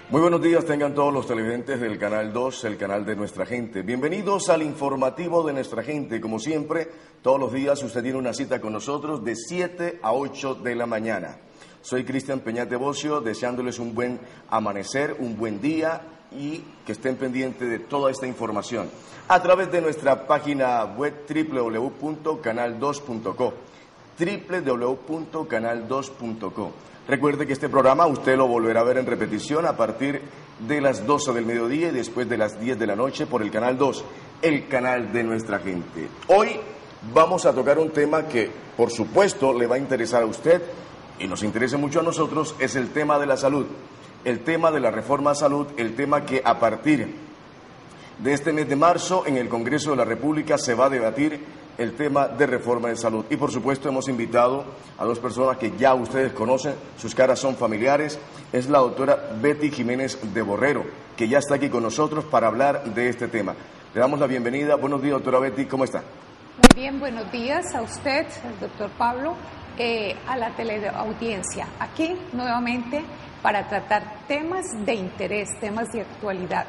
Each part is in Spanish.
Muy buenos días tengan todos los televidentes del Canal 2, el canal de Nuestra Gente. Bienvenidos al informativo de Nuestra Gente. Como siempre, todos los días usted tiene una cita con nosotros de 7 a 8 de la mañana. Soy Cristian Peñate Bocio, deseándoles un buen amanecer, un buen día y que estén pendientes de toda esta información a través de nuestra página web www.canal2.co www.canal2.co. Recuerde que este programa usted lo volverá a ver en repetición a partir de las 12 del mediodía y después de las 10 de la noche por el Canal 2, el canal de Nuestra Gente. Hoy vamos a tocar un tema que, por supuesto, le va a interesar a usted y nos interesa mucho a nosotros, es el tema de la salud, el tema de la reforma a salud, el tema que a partir de este mes de marzo en el Congreso de la República se va a debatir el tema de reforma de salud. Y por supuesto hemos invitado a dos personas que ya ustedes conocen, sus caras son familiares. Es la doctora Betty Jiménez de Borrero, que ya está aquí con nosotros para hablar de este tema. Le damos la bienvenida. Buenos días, doctora Betty, ¿cómo está? Muy bien, buenos días a usted, al doctor Pablo, a la teleaudiencia. Aquí nuevamente para tratar temas de interés, temas de actualidad.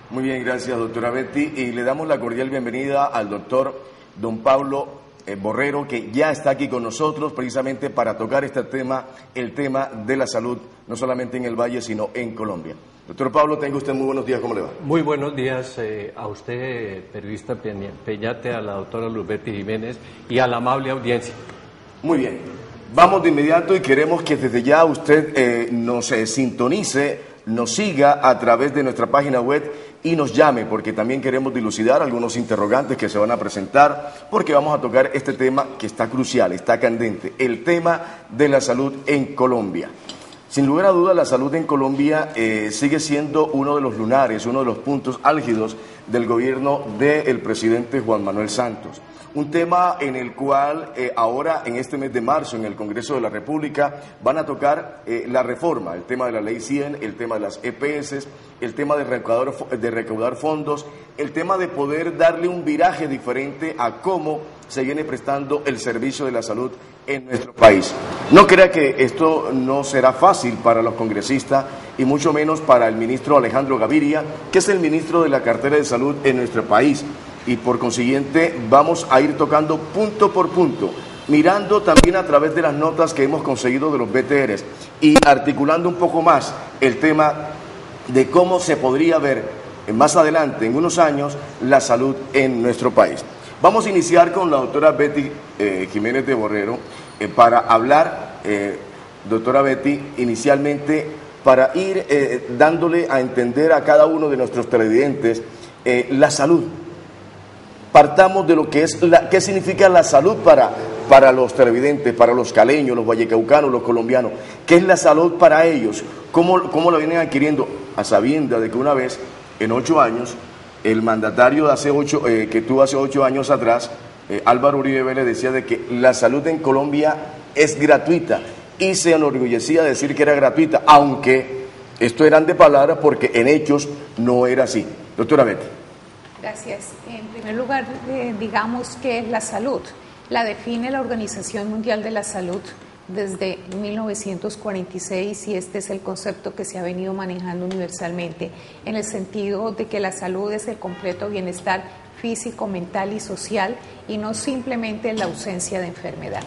Muy bien, gracias, doctora Betty. Y le damos la cordial bienvenida al doctor don Pablo Borrero, que ya está aquí con nosotros precisamente para tocar este tema, el tema de la salud, no solamente en el Valle, sino en Colombia. Doctor Pablo, tenga usted muy buenos días, ¿cómo le va? Muy buenos días a usted, periodista Peñate, a la doctora Luz Betty Jiménez y a la amable audiencia. Muy bien, vamos de inmediato y queremos que desde ya usted nos sintonice, nos siga a través de nuestra página web y nos llame, porque también queremos dilucidar algunos interrogantes que se van a presentar, porque vamos a tocar este tema que está crucial, está candente, el tema de la salud en Colombia. Sin lugar a dudas, la salud en Colombia sigue siendo uno de los lunares, uno de los puntos álgidos del gobierno del presidente Juan Manuel Santos. Un tema en el cual ahora, en este mes de marzo, en el Congreso de la República, van a tocar la reforma, el tema de la Ley 100, el tema de las EPS, el tema de recaudar fondos, el tema de poder darle un viraje diferente a cómo se viene prestando el servicio de la salud en nuestro país. No crea que esto no será fácil para los congresistas y mucho menos para el ministro Alejandro Gaviria, que es el ministro de la cartera de salud en nuestro país. Y por consiguiente vamos a ir tocando punto por punto, mirando también a través de las notas que hemos conseguido de los BTRs y articulando un poco más el tema de cómo se podría ver más adelante, en unos años, la salud en nuestro país. Vamos a iniciar con la doctora Betty Jiménez de Borrero para hablar, doctora Betty, inicialmente para ir dándole a entender a cada uno de nuestros televidentes la salud. Partamos de lo que es qué significa la salud para los televidentes, para los caleños, los vallecaucanos, los colombianos. ¿Qué es la salud para ellos? ¿Cómo la vienen adquiriendo? A sabiendas de que una vez, en 8 años, el mandatario que tuvo hace 8 años atrás, Álvaro Uribe Vélez, decía de que la salud en Colombia es gratuita y se enorgullecía de decir que era gratuita, aunque esto eran de palabras porque en hechos no era así. Doctora Betty. Gracias. En primer lugar, digamos que la salud la define la Organización Mundial de la Salud desde 1946 y este es el concepto que se ha venido manejando universalmente en el sentido de que la salud es el completo bienestar físico, mental y social y no simplemente la ausencia de enfermedad.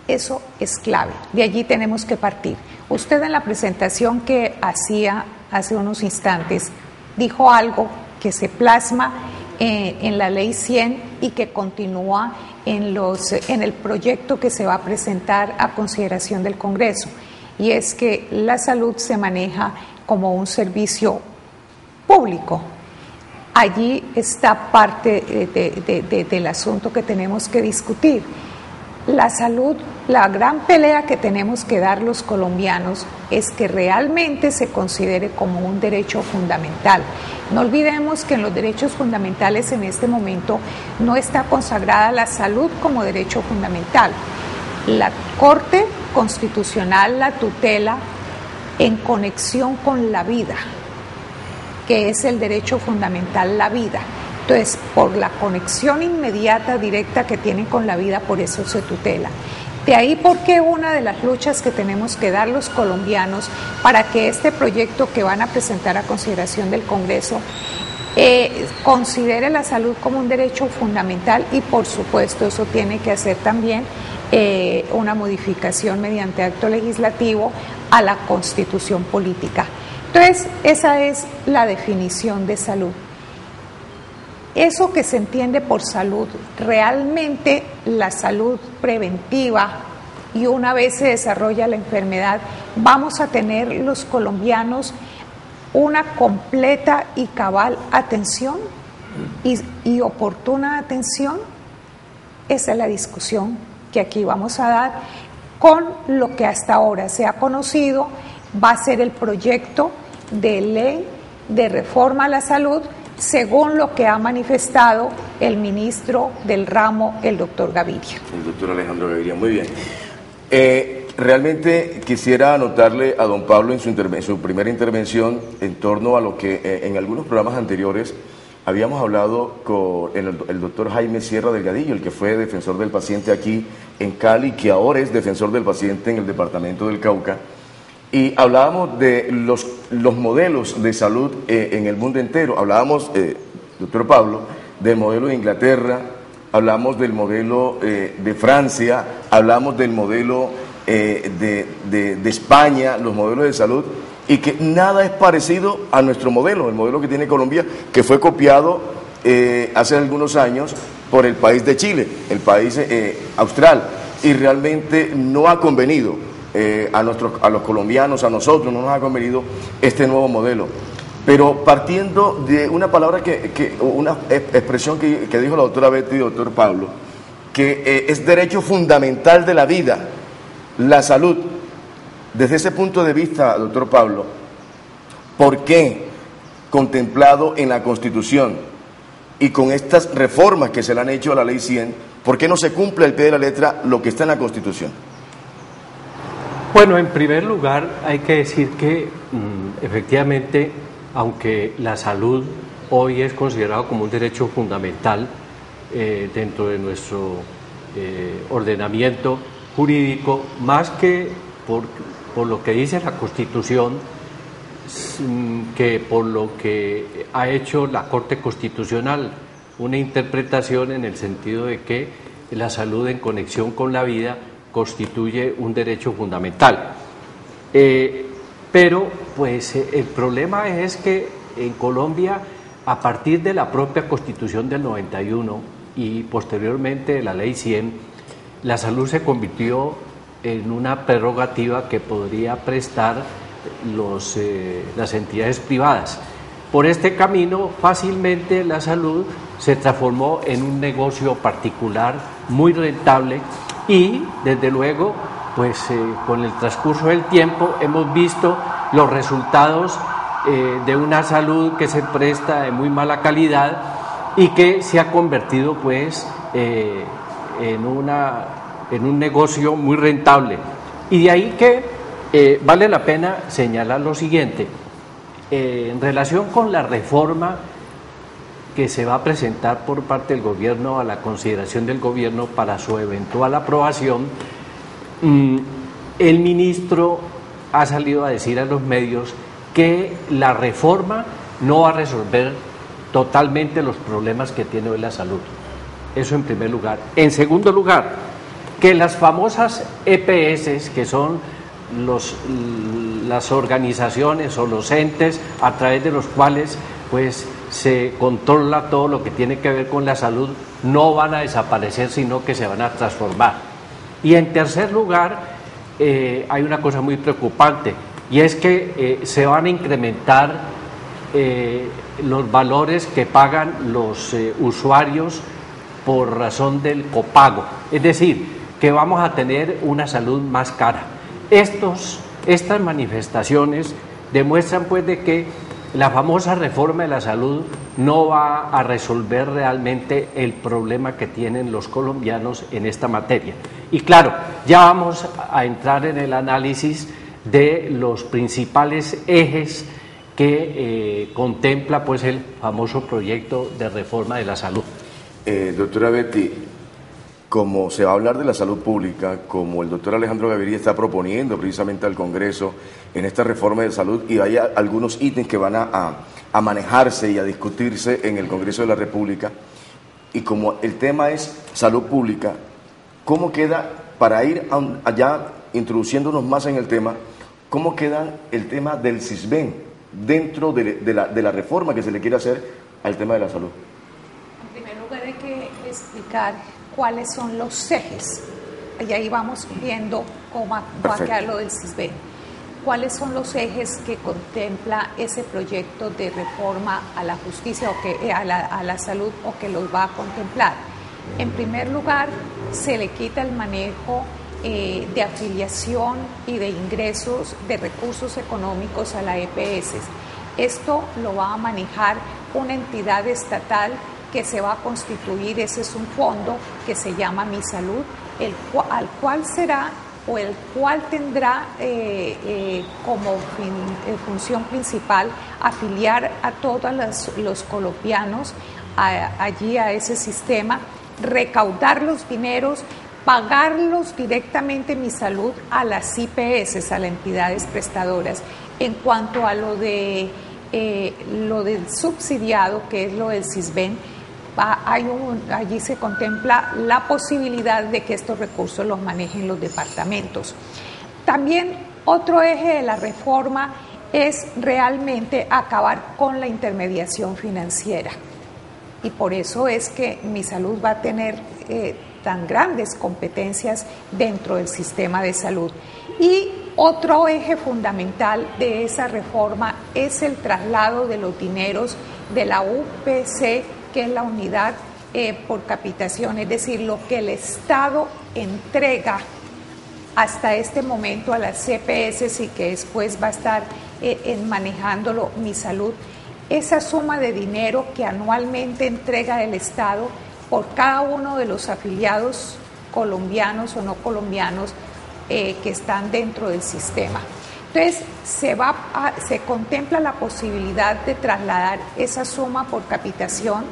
Eso es clave, de allí tenemos que partir. Usted en la presentación que hacía hace unos instantes dijo algo que se plasma en la Ley 100 y que continúa en el proyecto que se va a presentar a consideración del Congreso, y es que la salud se maneja como un servicio público. Allí está parte del asunto que tenemos que discutir. La salud, la gran pelea que tenemos que dar los colombianos es que realmente se considere como un derecho fundamental. No olvidemos que en los derechos fundamentales en este momento no está consagrada la salud como derecho fundamental. La Corte Constitucional la tutela en conexión con la vida, que es el derecho fundamental, la vida. Entonces, por la conexión inmediata, directa que tiene con la vida, por eso se tutela. De ahí porque una de las luchas que tenemos que dar los colombianos para que este proyecto que van a presentar a consideración del Congreso considere la salud como un derecho fundamental, y por supuesto eso tiene que hacer también una modificación mediante acto legislativo a la Constitución política. Entonces, esa es la definición de salud. Eso que se entiende por salud, realmente la salud preventiva, y una vez se desarrolla la enfermedad, vamos a tener los colombianos una completa y cabal atención y oportuna atención. Esa es la discusión que aquí vamos a dar con lo que hasta ahora se ha conocido va a ser el proyecto de ley de reforma a la salud, según lo que ha manifestado el ministro del ramo, el doctor Gaviria. El doctor Alejandro Gaviria, muy bien. Realmente quisiera anotarle a don Pablo en su primera intervención en torno a lo que en algunos programas anteriores habíamos hablado con el doctor Jaime Sierra Delgadillo, el que fue defensor del paciente aquí en Cali, que ahora es defensor del paciente en el departamento del Cauca, y hablábamos de los modelos de salud en el mundo entero. Hablábamos, doctor Pablo, del modelo de Inglaterra, hablamos del modelo de Francia, hablamos del modelo de España, los modelos de salud, y que nada es parecido a nuestro modelo, el modelo que tiene Colombia, que fue copiado hace algunos años por el país de Chile, el país austral, y realmente no ha convenido a los colombianos, a nosotros, no nos ha convenido este nuevo modelo. Pero partiendo de una palabra una expresión que dijo la doctora Betty y el doctor Pablo, que es derecho fundamental de la vida, la salud. Desde ese punto de vista, doctor Pablo, ¿por qué contemplado en la Constitución y con estas reformas que se le han hecho a la Ley 100, por qué no se cumple al pie de la letra lo que está en la Constitución? Bueno, en primer lugar hay que decir que efectivamente, aunque la salud hoy es considerado como un derecho fundamental dentro de nuestro ordenamiento jurídico, más que por lo que dice la Constitución, que por lo que ha hecho la Corte Constitucional, una interpretación en el sentido de que la salud en conexión con la vida constituye un derecho fundamental. Pero pues el problema es que en Colombia, a partir de la propia Constitución del 91 y posteriormente de la Ley 100, la salud se convirtió en una prerrogativa que podría prestar las entidades privadas. Por este camino, fácilmente la salud se transformó en un negocio particular muy rentable y, desde luego, pues con el transcurso del tiempo hemos visto los resultados de una salud que se presta de muy mala calidad y que se ha convertido pues en un negocio muy rentable. Y de ahí que vale la pena señalar lo siguiente, en relación con la reforma que se va a presentar por parte del gobierno a la consideración del gobierno para su eventual aprobación, el ministro ha salido a decir a los medios que la reforma no va a resolver totalmente los problemas que tiene hoy la salud. Eso en primer lugar. En segundo lugar, que las famosas EPS, que son las organizaciones o los entes a través de los cuales pues se controla todo lo que tiene que ver con la salud, no van a desaparecer, sino que se van a transformar. Y en tercer lugar, hay una cosa muy preocupante, y es que se van a incrementar los valores que pagan los usuarios por razón del copago, es decir, que vamos a tener una salud más cara. Estas manifestaciones demuestran pues de que la famosa reforma de la salud no va a resolver realmente el problema que tienen los colombianos en esta materia. Y claro, ya vamos a entrar en el análisis de los principales ejes que contempla pues el famoso proyecto de reforma de la salud. Doctora Betty, como se va a hablar de la salud pública, como el doctor Alejandro Gaviria está proponiendo precisamente al Congreso en esta reforma de salud, y hay algunos ítems que van a manejarse y a discutirse en el Congreso de la República, y como el tema es salud pública, ¿cómo queda, para ir allá introduciéndonos más en el tema, cómo queda el tema del CISBEN dentro de la reforma que se le quiere hacer al tema de la salud? En primer lugar hay que explicar cuáles son los ejes, y ahí vamos viendo cómo va a quedar lo del CISBEN. ¿Cuáles son los ejes que contempla ese proyecto de reforma a la justicia o que a la salud, o que los va a contemplar? En primer lugar, se le quita el manejo de afiliación y de ingresos de recursos económicos a la EPS. Esto lo va a manejar una entidad estatal que se va a constituir. Ese es un fondo que se llama Mi Salud, al cual será o el cual tendrá como función principal afiliar a todos los colombianos allí a ese sistema, recaudar los dineros, pagarlos directamente Mi Salud a las IPS, a las entidades prestadoras. En cuanto a lo del subsidiado, que es lo del CISBEN, allí se contempla la posibilidad de que estos recursos los manejen los departamentos. También otro eje de la reforma es realmente acabar con la intermediación financiera, y por eso es que Mi Salud va a tener tan grandes competencias dentro del sistema de salud. Y otro eje fundamental de esa reforma es el traslado de los dineros de la UPC, que es la unidad por capitación, es decir, lo que el Estado entrega hasta este momento a las CPS y que después va a estar manejándolo Mi Salud. Esa suma de dinero que anualmente entrega el Estado por cada uno de los afiliados colombianos o no colombianos que están dentro del sistema. Entonces, se contempla la posibilidad de trasladar esa suma por capitación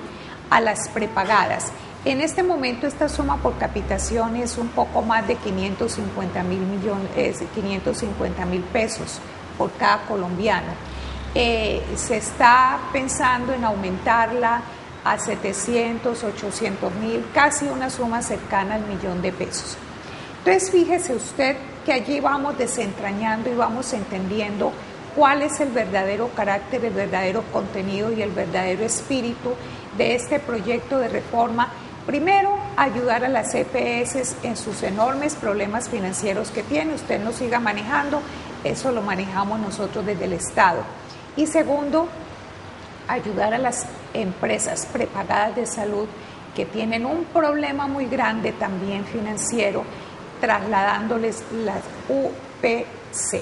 a las prepagadas. En este momento esta suma por capitación es un poco más de 550.000 pesos por cada colombiano. Se está pensando en aumentarla a 700, 800.000, casi una suma cercana al 1.000.000 de pesos. Entonces, fíjese usted que allí vamos desentrañando y vamos entendiendo cuál es el verdadero carácter, el verdadero contenido y el verdadero espíritu de este proyecto de reforma. Primero, ayudar a las EPS en sus enormes problemas financieros que tiene. Usted no siga manejando, eso lo manejamos nosotros desde el Estado. Y segundo, ayudar a las empresas prepagadas de salud que tienen un problema muy grande también financiero, trasladándoles las UPC.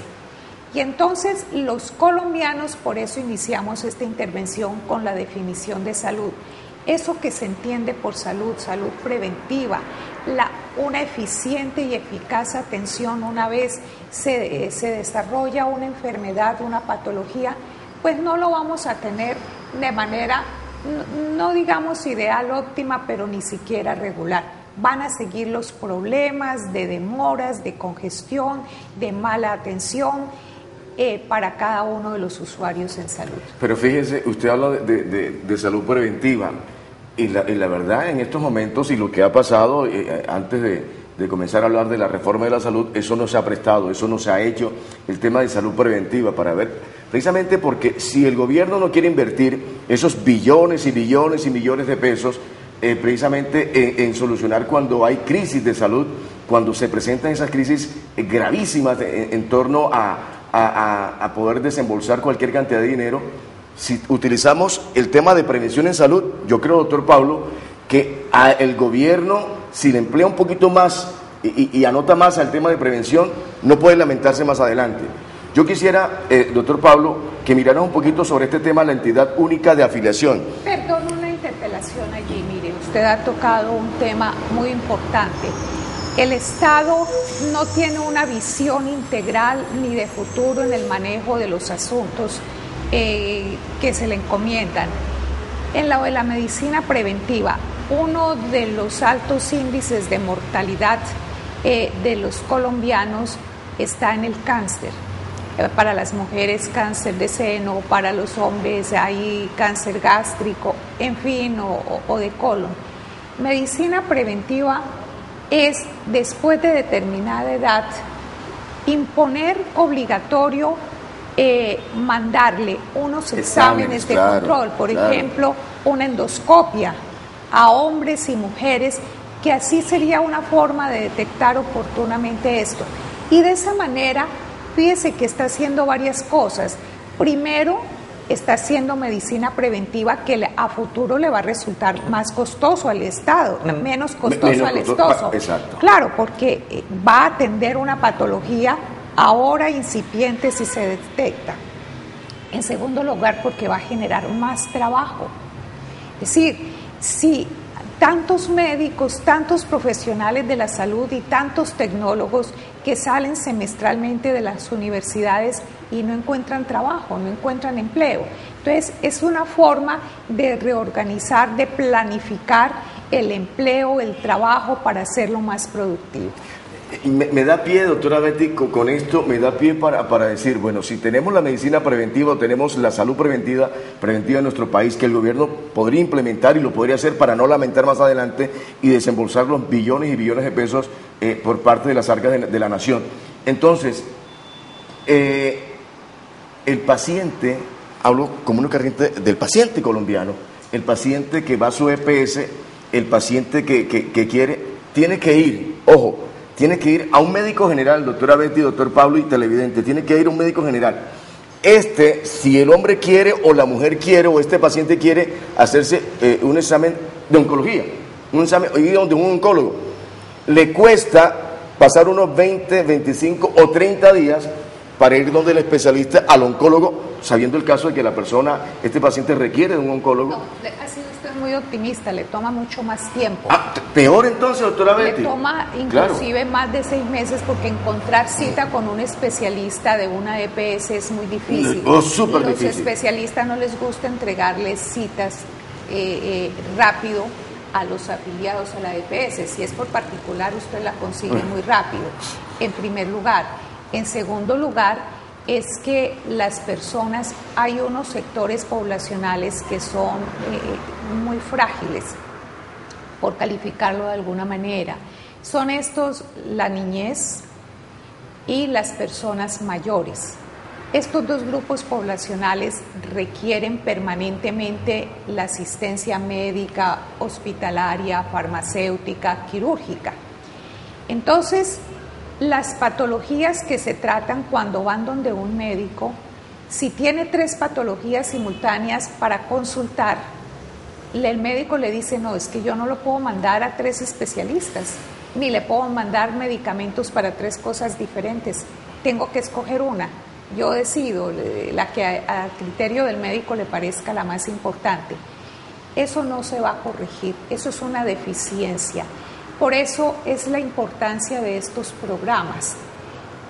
Y entonces los colombianos, por eso iniciamos esta intervención con la definición de salud. Eso que se entiende por salud, salud preventiva, una eficiente y eficaz atención una vez se desarrolla una enfermedad, una patología, pues no lo vamos a tener de manera, no digamos ideal, óptima, pero ni siquiera regular. Van a seguir los problemas de demoras, de congestión, de mala atención para cada uno de los usuarios en salud. Pero fíjese, usted habla de salud preventiva y la verdad en estos momentos y lo que ha pasado antes de comenzar a hablar de la reforma de la salud, eso no se ha prestado, eso no se ha hecho, el tema de salud preventiva para ver, precisamente porque si el gobierno no quiere invertir esos billones y billones y millones de pesos precisamente en solucionar cuando hay crisis de salud, cuando se presentan esas crisis gravísimas en torno a poder desembolsar cualquier cantidad de dinero, si utilizamos el tema de prevención en salud, yo creo, doctor Pablo, que el gobierno, si le emplea un poquito más y anota más al tema de prevención, no puede lamentarse más adelante. Yo quisiera, doctor Pablo, que mirara un poquito sobre este tema, la entidad única de afiliación. Perdón, una interpelación allí, mire, usted ha tocado un tema muy importante. El Estado no tiene una visión integral ni de futuro en el manejo de los asuntos que se le encomiendan. En la medicina preventiva, uno de los altos índices de mortalidad de los colombianos está en el cáncer. Para las mujeres cáncer de seno, para los hombres hay cáncer gástrico, en fin, o de colon. Medicina preventiva es, después de determinada edad, imponer obligatorio mandarle unos exámenes de control, por ejemplo, una endoscopia a hombres y mujeres, que así sería una forma de detectar oportunamente esto. Y de esa manera, fíjese que está haciendo varias cosas. Primero, está haciendo medicina preventiva que a futuro le va a resultar más costoso al Estado, menos costoso al Estado. Exacto. Claro, porque va a atender una patología ahora incipiente si se detecta. En segundo lugar, porque va a generar más trabajo. Es decir, si tantos médicos, tantos profesionales de la salud y tantos tecnólogos que salen semestralmente de las universidades y no encuentran trabajo, no encuentran empleo. Entonces, es una forma de reorganizar, de planificar el empleo, el trabajo para hacerlo más productivo. Me da pie, doctora Betty, con esto me da pie para decir, bueno, si tenemos la medicina preventiva, tenemos la salud preventiva en nuestro país, que el gobierno podría implementar y lo podría hacer para no lamentar más adelante y desembolsar los billones y billones de pesos por parte de las arcas de la nación. Entonces, el paciente, hablo como una corriente del paciente colombiano, el paciente que va a su EPS, el paciente que quiere, tiene que ir, ojo, tiene que ir a un médico general, doctora Betty, doctor Pablo y televidente, tiene que ir a un médico general. Si el hombre quiere o la mujer quiere o este paciente quiere hacerse un examen de oncología, un examen de un oncólogo, le cuesta pasar unos 20, 25 o 30 días para ir donde el especialista, al oncólogo, sabiendo el caso de que la persona, este paciente requiere de un oncólogo. No, ha sido usted muy optimista, le toma mucho más tiempo. Peor entonces, doctora Betty. Le toma inclusive más de 6 meses, porque encontrar cita con un especialista de una EPS es muy difícil. Súper difícil. Los especialistas no les gusta entregarles citas rápido a los afiliados a la EPS. Si es por particular, usted la consigue muy rápido, en primer lugar. En segundo lugar, es que las personas, hay unos sectores poblacionales que son muy frágiles, por calificarlo de alguna manera. Son estos, la niñez y las personas mayores. Estos dos grupos poblacionales requieren permanentemente la asistencia médica, hospitalaria, farmacéutica, quirúrgica. Entonces, las patologías que se tratan cuando van donde un médico, si tiene 3 patologías simultáneas para consultar, el médico le dice, no, es que yo no lo puedo mandar a 3 especialistas, ni le puedo mandar medicamentos para 3 cosas diferentes, tengo que escoger una. Yo decido la que a criterio del médico le parezca la más importante. Eso no se va a corregir, eso es una deficiencia. Por eso es la importancia de estos programas,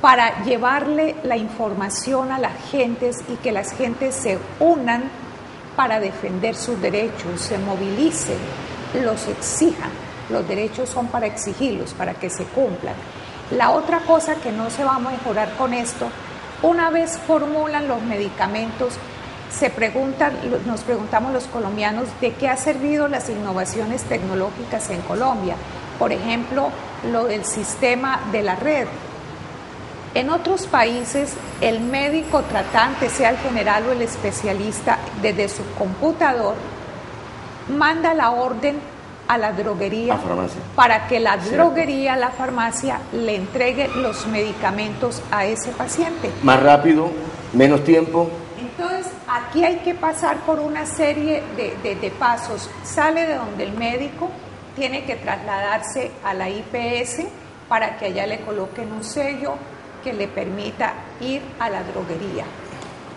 para llevarle la información a las gentes y que las gentes se unan para defender sus derechos, se movilicen, los exijan. Los derechos son para exigirlos, para que se cumplan. La otra cosa que no se va a mejorar con esto, una vez formulan los medicamentos, nos preguntamos los colombianos de qué ha servido las innovaciones tecnológicas en Colombia. Por ejemplo, lo del sistema de la red. En otros países, el médico tratante, sea el general o el especialista, desde su computador, manda la orden a la droguería para que la droguería, la farmacia, le entregue los medicamentos a ese paciente. Más rápido, menos tiempo. Entonces, aquí hay que pasar por una serie de pasos. Sale de donde el médico, tiene que trasladarse a la IPS para que allá le coloquen un sello que le permita ir a la droguería.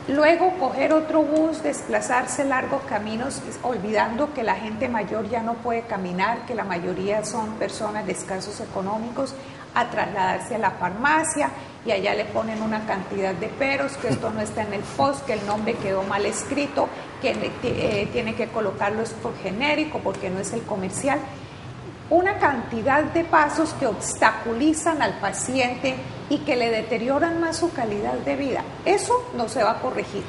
Luego coger otro bus, desplazarse largos caminos, olvidando que la gente mayor ya no puede caminar, que la mayoría son personas de escasos económicos, a trasladarse a la farmacia y allá le ponen una cantidad de peros, que esto no está en el post, que el nombre quedó mal escrito, que tiene que colocarlo por genérico porque no es el comercial. Una cantidad de pasos que obstaculizan al paciente y que le deterioran más su calidad de vida. Eso no se va a corregir.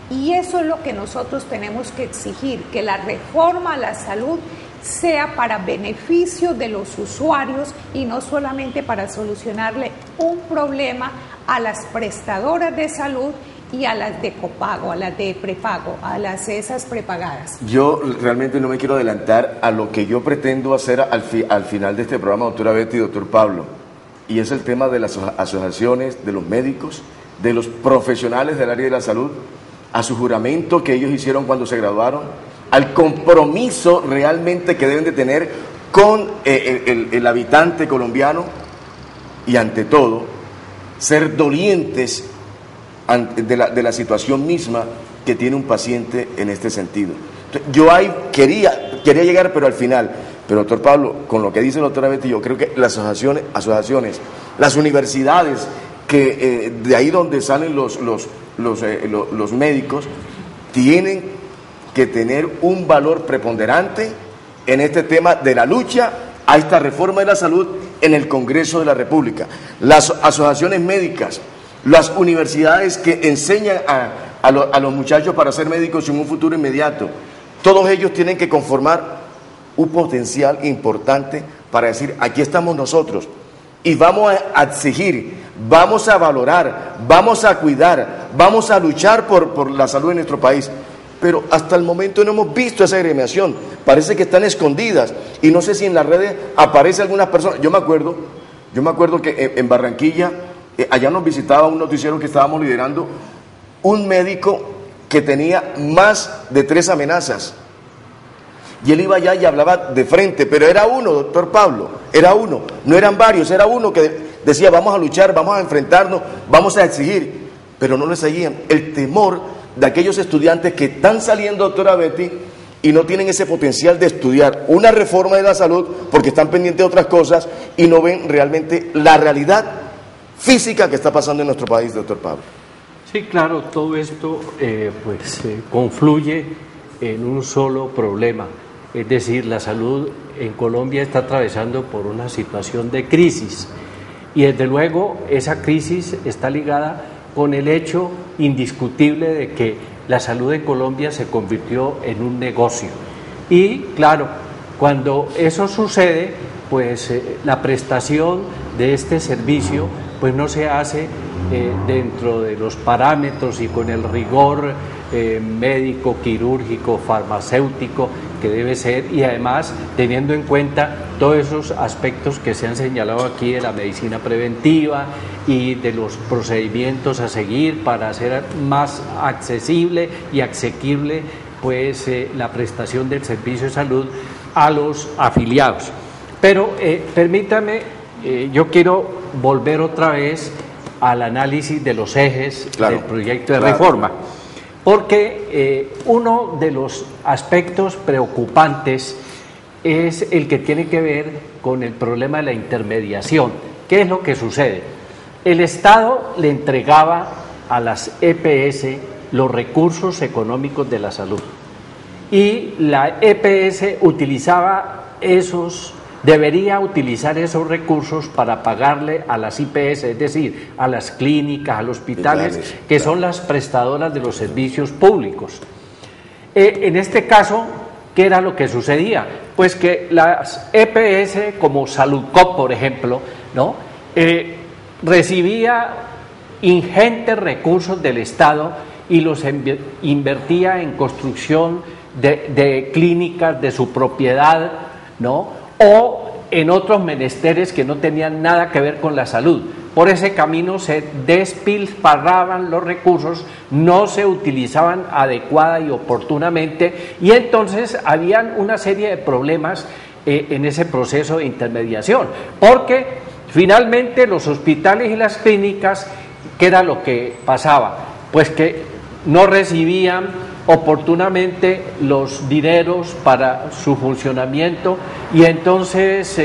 Y eso es lo que nosotros tenemos que exigir, que la reforma a la salud sea para beneficio de los usuarios y no solamente para solucionarle un problema a las prestadoras de salud y a las de copago, a las de prepago, a las esas prepagadas. Yo realmente no me quiero adelantar a lo que yo pretendo hacer al final de este programa, doctora Betty y doctor Pablo, y es el tema de las asociaciones, de los médicos, de los profesionales del área de la salud, a su juramento que ellos hicieron cuando se graduaron, al compromiso realmente que deben de tener con el habitante colombiano y ante todo ser dolientes de la situación misma que tiene un paciente en este sentido. Entonces, yo ahí quería llegar, pero al final, pero doctor Pablo, con lo que dice la doctora Betty, yo creo que las asociaciones, las universidades, que de ahí donde salen los médicos, tienen que tener un valor preponderante en este tema de la lucha a esta reforma de la salud en el Congreso de la República. Las asociaciones médicas, las universidades que enseñan a los muchachos para ser médicos en un futuro inmediato, todos ellos tienen que conformar un potencial importante para decir, aquí estamos nosotros y vamos a exigir, vamos a valorar, vamos a cuidar, vamos a luchar por la salud de nuestro país. Pero hasta el momento no hemos visto esa agremiación, parece que están escondidas y no sé si en las redes aparecen algunas personas. Yo me acuerdo que en Barranquilla, allá nos visitaba un noticiero que estábamos liderando, un médico que tenía más de 3 amenazas y él iba allá y hablaba de frente, pero era uno, doctor Pablo, era uno, no eran varios, era uno que decía vamos a luchar, vamos a enfrentarnos, vamos a exigir, pero no le seguían. El temor de aquellos estudiantes que están saliendo, doctora Betty, y no tienen ese potencial de estudiar una reforma de la salud porque están pendientes de otras cosas y no ven realmente la realidad física que está pasando en nuestro país, doctor Pablo. Sí, claro, todo esto confluye en un solo problema, es decir, la salud en Colombia está atravesando por una situación de crisis y desde luego esa crisis está ligada con el hecho indiscutible de que la salud en Colombia se convirtió en un negocio. Y claro, cuando eso sucede, pues la prestación de este servicio pues no se hace dentro de los parámetros y con el rigor médico, quirúrgico, farmacéutico que debe ser, y además teniendo en cuenta todos esos aspectos que se han señalado aquí de la medicina preventiva y de los procedimientos a seguir para hacer más accesible y asequible pues la prestación del servicio de salud a los afiliados. Pero permítame, yo quiero volver otra vez al análisis de los ejes del proyecto de reforma, porque uno de los aspectos preocupantes es el que tiene que ver con el problema de la intermediación. ¿Qué es lo que sucede? El Estado le entregaba a las EPS los recursos económicos de la salud y la EPS debería utilizar esos recursos para pagarle a las IPS, es decir, a las clínicas, a los hospitales, que son las prestadoras de los servicios públicos. En este caso, ¿qué era lo que sucedía? Pues que las EPS, como Saludcop, por ejemplo, ¿no? Recibía ingentes recursos del Estado y los invertía en construcción de clínicas de su propiedad, ¿no? O en otros menesteres que no tenían nada que ver con la salud. Por ese camino se despilfarraban los recursos, no se utilizaban adecuada y oportunamente, y entonces habían una serie de problemas en ese proceso de intermediación, porque finalmente los hospitales y las clínicas, ¿qué era lo que pasaba? Pues que no recibían oportunamente los dineros para su funcionamiento, y entonces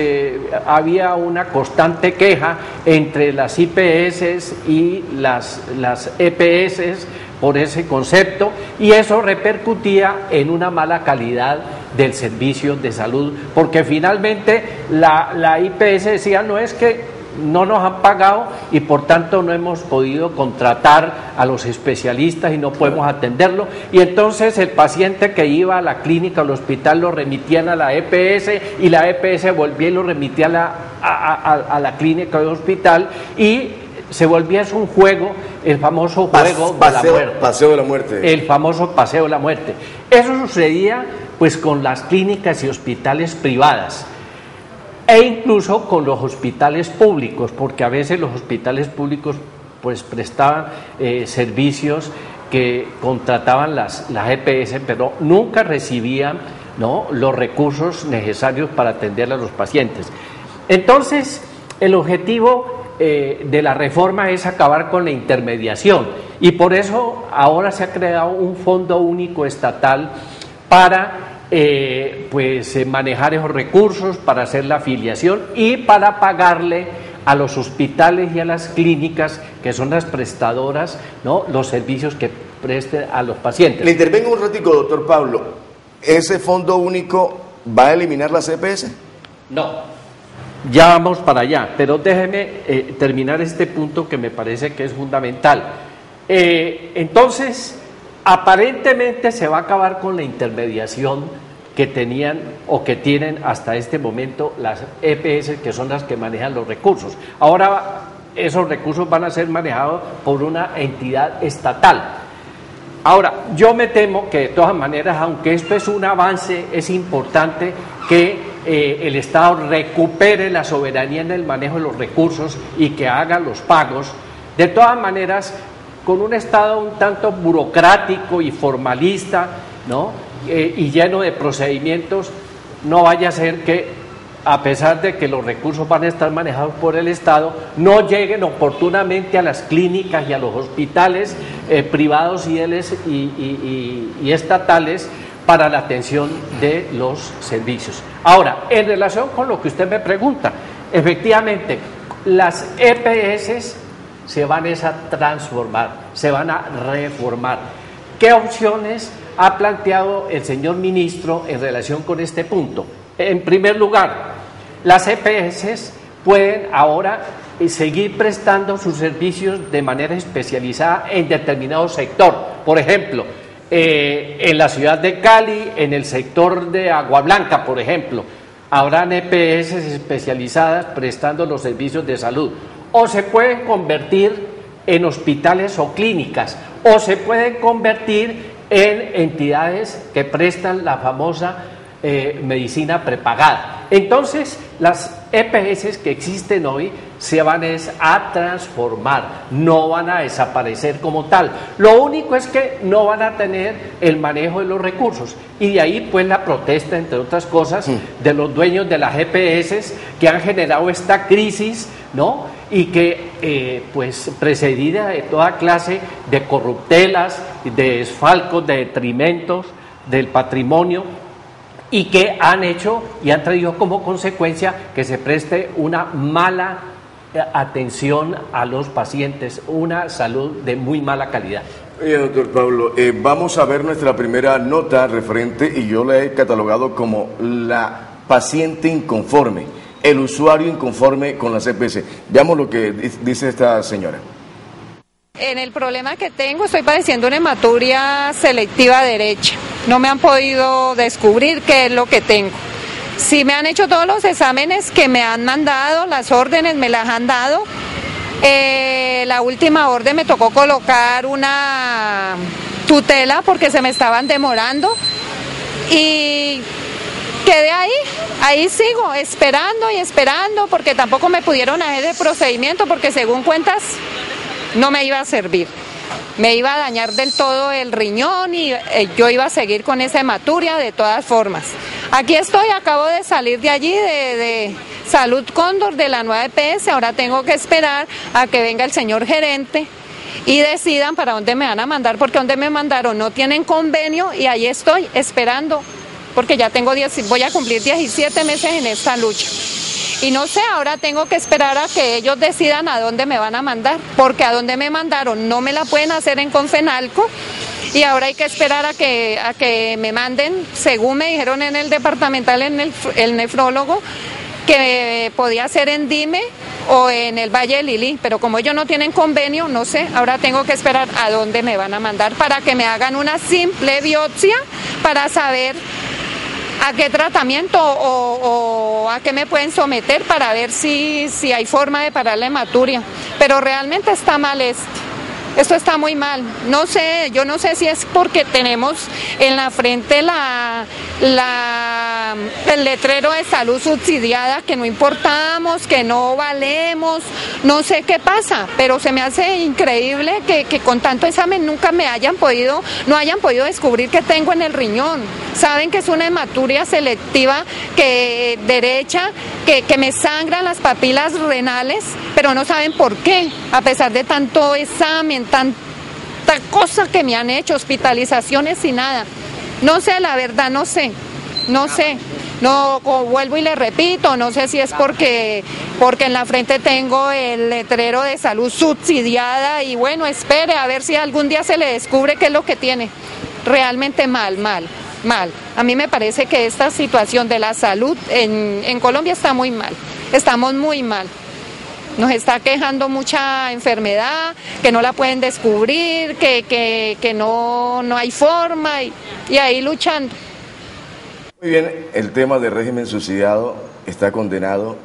había una constante queja entre las IPS y las EPS por ese concepto, y eso repercutía en una mala calidad del servicio de salud, porque finalmente la IPS decía, no, es que no nos han pagado y por tanto no hemos podido contratar a los especialistas y no podemos atenderlo, y entonces el paciente que iba a la clínica o al hospital lo remitían a la EPS y la EPS volvía y lo remitía a la clínica o al hospital, y se volvía eso un juego, el famoso juego de la muerte. Paseo de la muerte. El famoso paseo de la muerte. Eso sucedía pues con las clínicas y hospitales privadas, e incluso con los hospitales públicos, porque a veces los hospitales públicos pues prestaban servicios que contrataban las EPS, pero nunca recibían, ¿no?, los recursos necesarios para atender a los pacientes. Entonces, el objetivo de la reforma es acabar con la intermediación, y por eso ahora se ha creado un fondo único estatal para manejar esos recursos, para hacer la afiliación y para pagarle a los hospitales y a las clínicas, que son las prestadoras, ¿no?, los servicios que presten a los pacientes. Le intervengo un ratico, doctor Pablo. ¿Ese fondo único va a eliminar las EPS? No. Ya vamos para allá, pero déjeme terminar este punto que me parece que es fundamental. Entonces, aparentemente se va a acabar con la intermediación que tenían o que tienen hasta este momento las EPS, que son las que manejan los recursos. Ahora esos recursos van a ser manejados por una entidad estatal. Ahora, yo me temo que de todas maneras, aunque esto es un avance, es importante que el Estado recupere la soberanía en el manejo de los recursos y que haga los pagos. De todas maneras, con un Estado un tanto burocrático y formalista, ¿no?, y lleno de procedimientos, no vaya a ser que, a pesar de que los recursos van a estar manejados por el Estado, no lleguen oportunamente a las clínicas y a los hospitales privados y estatales para la atención de los servicios. Ahora, en relación con lo que usted me pregunta, efectivamente, las EPS se van a transformar, se van a reformar. ¿Qué opciones ha planteado el señor ministro en relación con este punto? En primer lugar, las EPS pueden ahora seguir prestando sus servicios de manera especializada en determinado sector. Por ejemplo, en la ciudad de Cali, en el sector de Agua Blanca, por ejemplo, habrán EPS especializadas prestando los servicios de salud. O se pueden convertir en hospitales o clínicas, o se pueden convertir en entidades que prestan la famosa medicina prepagada. Entonces, las EPS que existen hoy se van a transformar, no van a desaparecer como tal. Lo único es que no van a tener el manejo de los recursos, y de ahí pues la protesta, entre otras cosas, de los dueños de las EPS que han generado esta crisis, ¿no?, y que pues precedida de toda clase de corruptelas, de desfalcos, de detrimentos del patrimonio, y que han hecho y han traído como consecuencia que se preste una mala atención a los pacientes, una salud de muy mala calidad. Oye, doctor Pablo, vamos a ver nuestra primera nota referente, y yo la he catalogado como la paciente inconforme, el usuario inconforme con las EPS. Veamos lo que dice esta señora. En el problema que tengo, estoy padeciendo una hematuria selectiva derecha. No me han podido descubrir qué es lo que tengo. Sí me han hecho todos los exámenes que me han mandado, las órdenes me las han dado. La última orden me tocó colocar una tutela porque se me estaban demorando y quedé ahí sigo esperando y esperando, porque tampoco me pudieron hacer el procedimiento, porque según cuentas no me iba a servir. Me iba a dañar del todo el riñón y yo iba a seguir con esa hematuria de todas formas. Aquí estoy, acabo de salir de allí, de Salud Cóndor, de la nueva EPS. Ahora tengo que esperar a que venga el señor gerente y decidan para dónde me van a mandar, porque donde me mandaron no tienen convenio y ahí estoy esperando, porque ya tengo voy a cumplir 17 meses en esta lucha. Y no sé, ahora tengo que esperar a que ellos decidan a dónde me van a mandar, porque a dónde me mandaron no me la pueden hacer en Confenalco y ahora hay que esperar a que me manden, según me dijeron en el departamental, el nefrólogo, que podía ser en Dime o en el Valle de Lili, pero como ellos no tienen convenio, no sé, ahora tengo que esperar a dónde me van a mandar para que me hagan una simple biopsia para saber a qué tratamiento o a qué me pueden someter para ver si hay forma de parar la hematuria. Pero realmente está mal esto está muy mal. No sé, yo no sé si es porque tenemos en la frente el letrero de salud subsidiada, que no importamos, que no valemos, no sé qué pasa, pero se me hace increíble que con tanto examen nunca no hayan podido descubrir que tengo en el riñón. Saben que es una hematuria selectiva derecha, que me sangran las papilas renales, pero no saben por qué, a pesar de tanto examen, tanta cosa que me han hecho, hospitalizaciones y nada. No sé, la verdad, no sé. No, vuelvo y le repito, no sé si es porque en la frente tengo el letrero de salud subsidiada y bueno, espere a ver si algún día se le descubre qué es lo que tiene. Realmente mal. A mí me parece que esta situación de la salud en Colombia está muy mal, estamos muy mal. Nos está quejando mucha enfermedad, que no la pueden descubrir, que no hay forma y ahí luchando. Muy bien, el tema del régimen subsidiado está condenado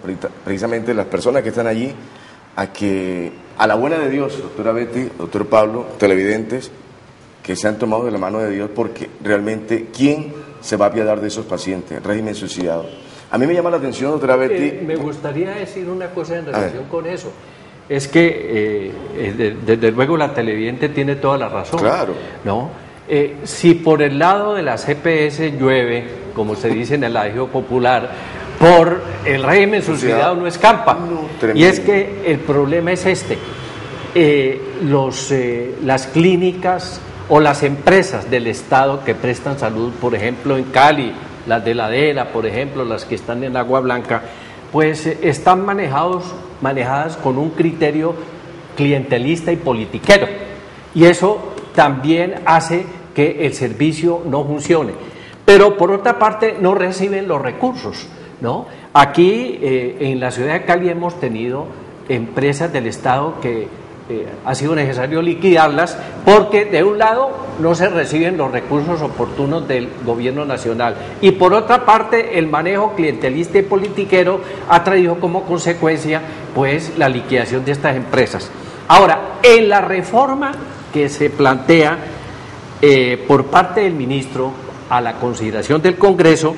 precisamente las personas que están allí a la buena de Dios, doctora Betty, doctor Pablo, televidentes, que se han tomado de la mano de Dios, porque realmente, ¿quién se va a apiadar de esos pacientes? Régimen subsidiado. A mí me llama la atención, doctora Betty... me gustaría decir una cosa en relación con eso. Es que, desde luego, la televidente tiene toda la razón. Claro. ¿No? Si por el lado de la CPS llueve, como se dice en el adagio popular, por el régimen subsidiado no escampa. No, y es que el problema es las clínicas o las empresas del Estado que prestan salud, por ejemplo en Cali, las de Ladera, por ejemplo, las que están en Agua Blanca, pues están manejadas con un criterio clientelista y politiquero, y eso también hace que el servicio no funcione. Pero por otra parte no reciben los recursos, ¿no? Aquí en la ciudad de Cali hemos tenido empresas del Estado que ha sido necesario liquidarlas porque de un lado no se reciben los recursos oportunos del gobierno nacional y por otra parte el manejo clientelista y politiquero ha traído como consecuencia pues la liquidación de estas empresas. Ahora, en la reforma que se plantea por parte del ministro a la consideración del Congreso,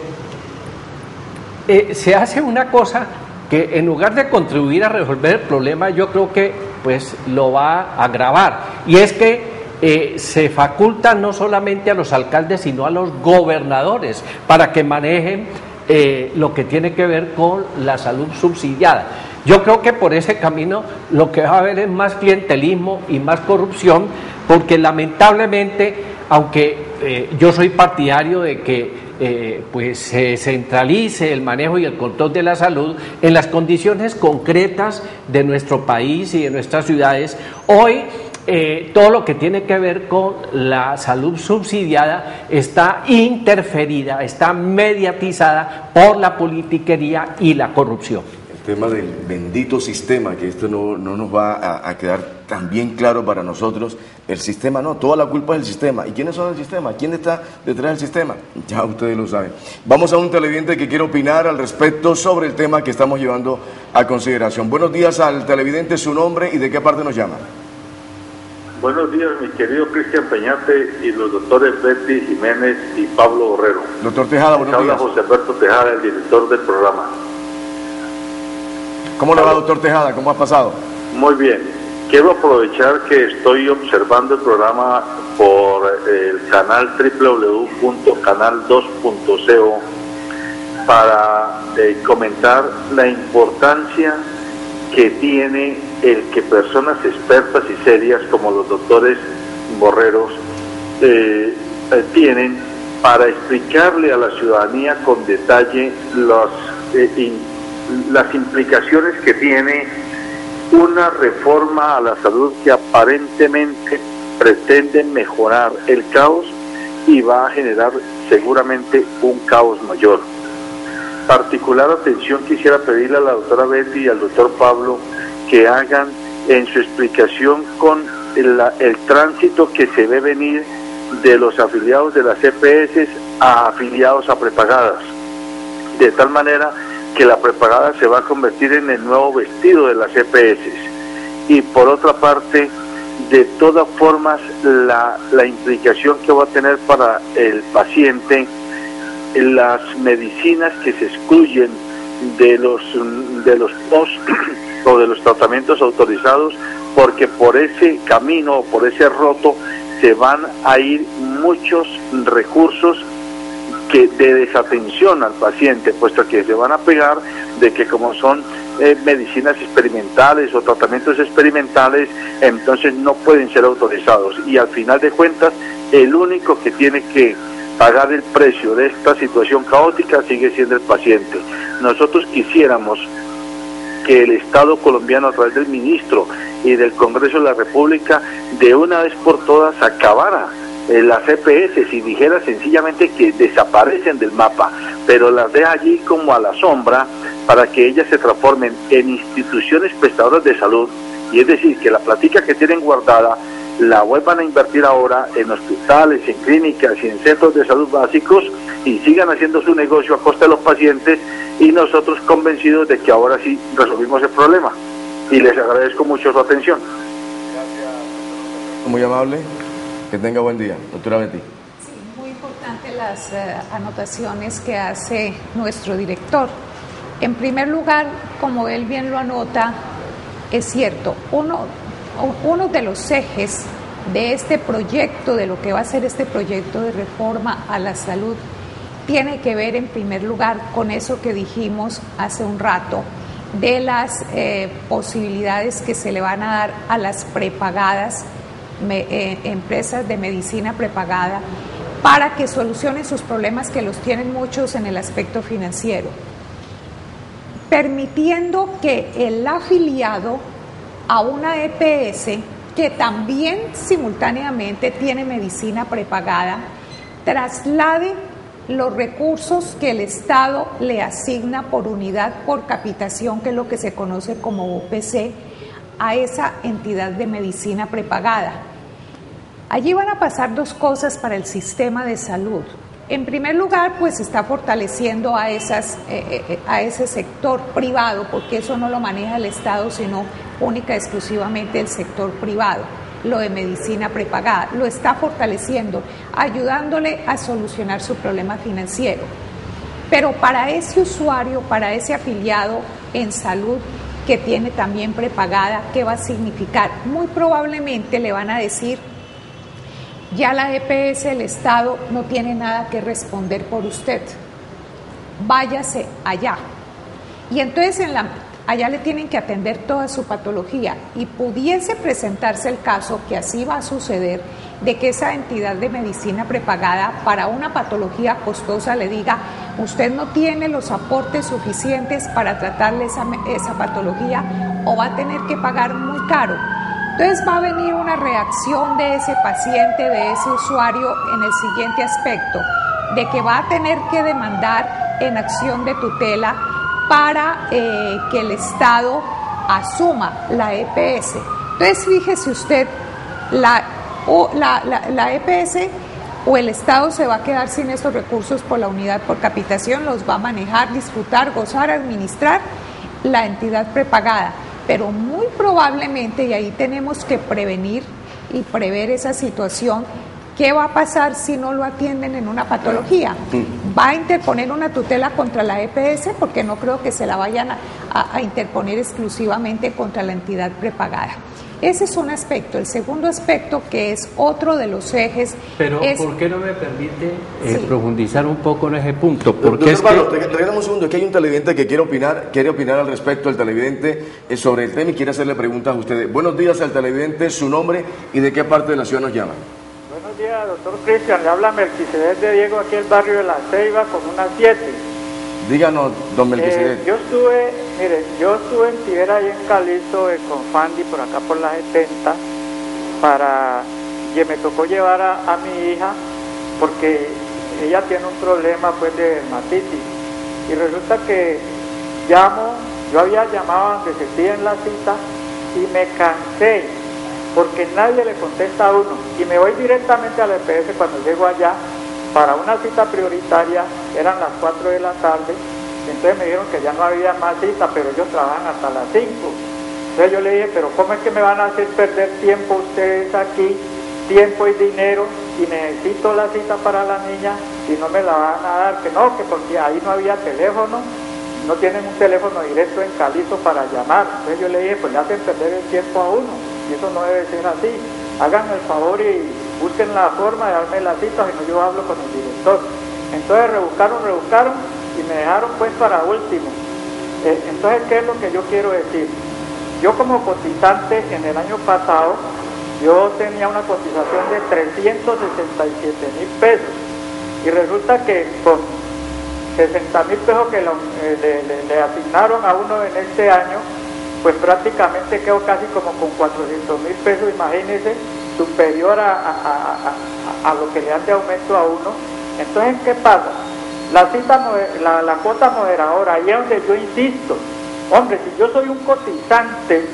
se hace una cosa que en lugar de contribuir a resolver el problema, yo creo que pues lo va a agravar, y es que se faculta no solamente a los alcaldes sino a los gobernadores para que manejen lo que tiene que ver con la salud subsidiada. Yo creo que por ese camino lo que va a haber es más clientelismo y más corrupción, porque lamentablemente, aunque yo soy partidario de que pues se centralice el manejo y el control de la salud en las condiciones concretas de nuestro país y de nuestras ciudades, hoy todo lo que tiene que ver con la salud subsidiada está interferida, está mediatizada por la politiquería y la corrupción. El tema del bendito sistema, que esto no nos va a quedar tan bien claro para nosotros. El sistema no, toda la culpa es del sistema. ¿Y quiénes son el sistema? ¿Quién está detrás del sistema? Ya ustedes lo saben. Vamos a un televidente que quiere opinar al respecto sobre el tema que estamos llevando a consideración. Buenos días al televidente, su nombre y de qué parte nos llama. Buenos días, mi querido Cristian Peñate y los doctores Betty Jiménez y Pablo Borrero. Doctor Tejada, buenos días. Habla José Alberto Tejada, el director del programa. ¿Cómo le va, doctor Tejada? ¿Cómo ha pasado? Muy bien. Quiero aprovechar que estoy observando el programa por el canal www.canal2.co para comentar la importancia que tiene el que personas expertas y serias como los doctores Borreros tienen para explicarle a la ciudadanía con detalle las implicaciones que tiene una reforma a la salud que aparentemente pretende mejorar el caos y va a generar seguramente un caos mayor. Particular atención quisiera pedirle a la doctora Betty y al doctor Pablo que hagan en su explicación con el tránsito que se ve venir de los afiliados de las EPS a afiliados a prepagadas, de tal manera que la prepagada se va a convertir en el nuevo vestido de las EPS. Y por otra parte, de todas formas, la implicación que va a tener para el paciente las medicinas que se excluyen de los post o de los tratamientos autorizados, porque por ese camino o por ese roto se van a ir muchos recursos de desatención al paciente, puesto que se van a pegar de que como son medicinas experimentales o tratamientos experimentales, entonces no pueden ser autorizados, y al final de cuentas el único que tiene que pagar el precio de esta situación caótica sigue siendo el paciente. Nosotros quisiéramos que el Estado colombiano, a través del ministro y del Congreso de la República, de una vez por todas acabara las EPS y dijera sencillamente que desaparecen del mapa, pero las deja allí como a la sombra para que ellas se transformen en instituciones prestadoras de salud, y es decir, que la plática que tienen guardada la vuelvan a invertir ahora en hospitales, en clínicas y en centros de salud básicos, y sigan haciendo su negocio a costa de los pacientes, y nosotros convencidos de que ahora sí resolvimos el problema. Y les agradezco mucho su atención. Gracias. Muy amable. Que tenga buen día. Doctora Betty. Sí, muy importante las anotaciones que hace nuestro director. En primer lugar, como él bien lo anota, es cierto, uno de los ejes de este proyecto, de lo que va a ser este proyecto de reforma a la salud, tiene que ver en primer lugar con eso que dijimos hace un rato, de las posibilidades que se le van a dar a las prepagadas, empresas de medicina prepagada, para que solucionen sus problemas, que los tienen muchos en el aspecto financiero, permitiendo que el afiliado a una EPS que también simultáneamente tiene medicina prepagada traslade los recursos que el Estado le asigna por unidad por capitación, que es lo que se conoce como OPC, a esa entidad de medicina prepagada. Allí van a pasar dos cosas para el sistema de salud. En primer lugar, pues está fortaleciendo a ese sector privado, porque eso no lo maneja el Estado, sino única y exclusivamente el sector privado. Lo de medicina prepagada lo está fortaleciendo, ayudándole a solucionar su problema financiero. Pero para ese usuario, para ese afiliado en salud que tiene también prepagada, ¿qué va a significar? Muy probablemente le van a decir: ya la EPS, el Estado, no tiene nada que responder por usted, váyase allá. Y entonces allá le tienen que atender toda su patología, y pudiese presentarse el caso, que así va a suceder, de que esa entidad de medicina prepagada para una patología costosa le diga: usted no tiene los aportes suficientes para tratarle esa patología, o va a tener que pagar muy caro. Entonces va a venir una reacción de ese paciente, de ese usuario, en el siguiente aspecto, de que va a tener que demandar en acción de tutela para que el Estado asuma la EPS. Entonces fíjese usted, la EPS o el Estado se va a quedar sin esos recursos por la unidad por capitación, los va a manejar, disfrutar, gozar, administrar la entidad prepagada. Pero muy probablemente, y ahí tenemos que prevenir y prever esa situación, ¿qué va a pasar si no lo atienden en una patología? va a interponer una tutela contra la EPS, porque no creo que se la vayan a interponer exclusivamente contra la entidad prepagada. Ese es un aspecto. El segundo aspecto, que es otro de los ejes... Pero, ¿por qué no me permite profundizar un poco en ese punto? Porque Doctor Pablo, regálame un segundo, es que hay un televidente que quiere opinar al respecto. El televidente sobre el tema y quiere hacerle preguntas a ustedes. Buenos días al televidente, su nombre y de qué parte de la ciudad nos llama. Buenos días, doctor Cristian. Le habla Melquisedec de Diego, aquí el barrio de La Ceiba, con una 7. Díganos, don Melquisedec. Yo estuve en Tiguera y en Calizo, con Fandi, por acá por las 70, y me tocó llevar a mi hija, porque ella tiene un problema pues de dermatitis, y resulta que yo había llamado donde se piden la cita, y me cansé, porque nadie le contesta a uno, y me voy directamente a la EPS cuando llego allá, para una cita prioritaria, eran las 4 de la tarde, entonces me dijeron que ya no había más cita, pero ellos trabajan hasta las 5. Entonces yo le dije, pero ¿cómo es que me van a hacer perder tiempo ustedes aquí, tiempo y dinero, y necesito la cita para la niña, y no me la van a dar? Que no, que porque ahí no había teléfono, no tienen un teléfono directo en Calizo para llamar. Entonces yo le dije, pues le hacen perder el tiempo a uno, y eso no debe ser así. Háganme el favor y busquen la forma de darme la cita, si no yo hablo con el director. Entonces rebuscaron y me dejaron pues para último. Entonces, ¿qué es lo que yo quiero decir? Yo como cotizante en el año pasado, yo tenía una cotización de 367,000 pesos, y resulta que con 60,000 pesos que le asignaron a uno en este año, pues prácticamente quedó casi como con 400,000 pesos, imagínense, superior a lo que le dan de aumento a uno. Entonces, ¿qué pasa? La cuota moderadora, ahí es donde yo insisto. Hombre, si yo soy un cotizante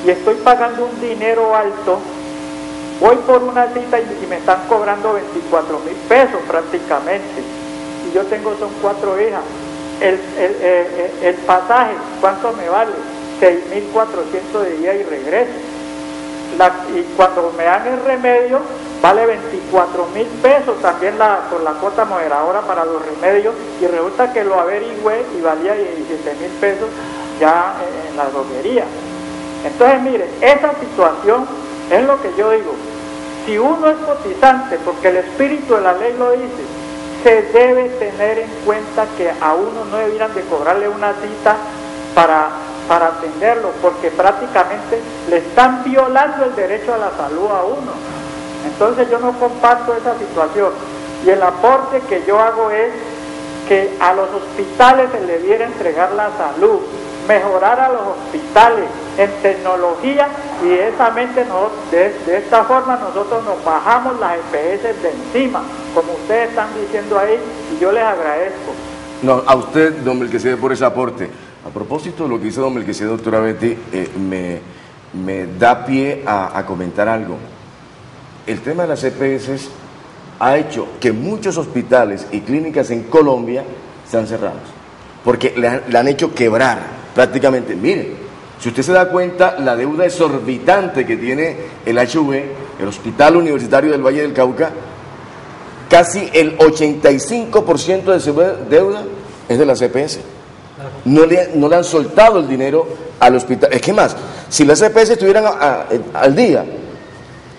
y estoy pagando un dinero alto, voy por una cita y me están cobrando 24,000 pesos prácticamente, y yo son 4 hijas. El pasaje, ¿cuánto me vale? 6,400 de ida y regreso. Y cuando me dan el remedio, vale 24,000 pesos también por la cuota moderadora para los remedios, y resulta que lo averigüé y valía 17,000 pesos ya en la droguería. Entonces, mire, esa situación es lo que yo digo. Si uno es cotizante, porque el espíritu de la ley lo dice, se debe tener en cuenta que a uno no debieran de cobrarle una cita para atenderlo, porque prácticamente le están violando el derecho a la salud a uno. Entonces yo no comparto esa situación, y el aporte que yo hago es que a los hospitales se le debiera entregar la salud, mejorar a los hospitales en tecnología, y de esta forma nosotros nos bajamos las EPS de encima, como ustedes están diciendo ahí, y yo les agradezco. No, a usted, don Melquisedec, por ese aporte. A propósito de lo que dice don Melquisedec, doctora Betty, me da pie a comentar algo. El tema de las EPS ha hecho que muchos hospitales y clínicas en Colombia sean cerrados, porque le han hecho quebrar prácticamente. Mire, si usted se da cuenta, la deuda exorbitante que tiene el HV, el Hospital Universitario del Valle del Cauca, casi el 85% de su deuda es de las EPS. No le han soltado el dinero al hospital. Es que más, si las EPS estuvieran al día,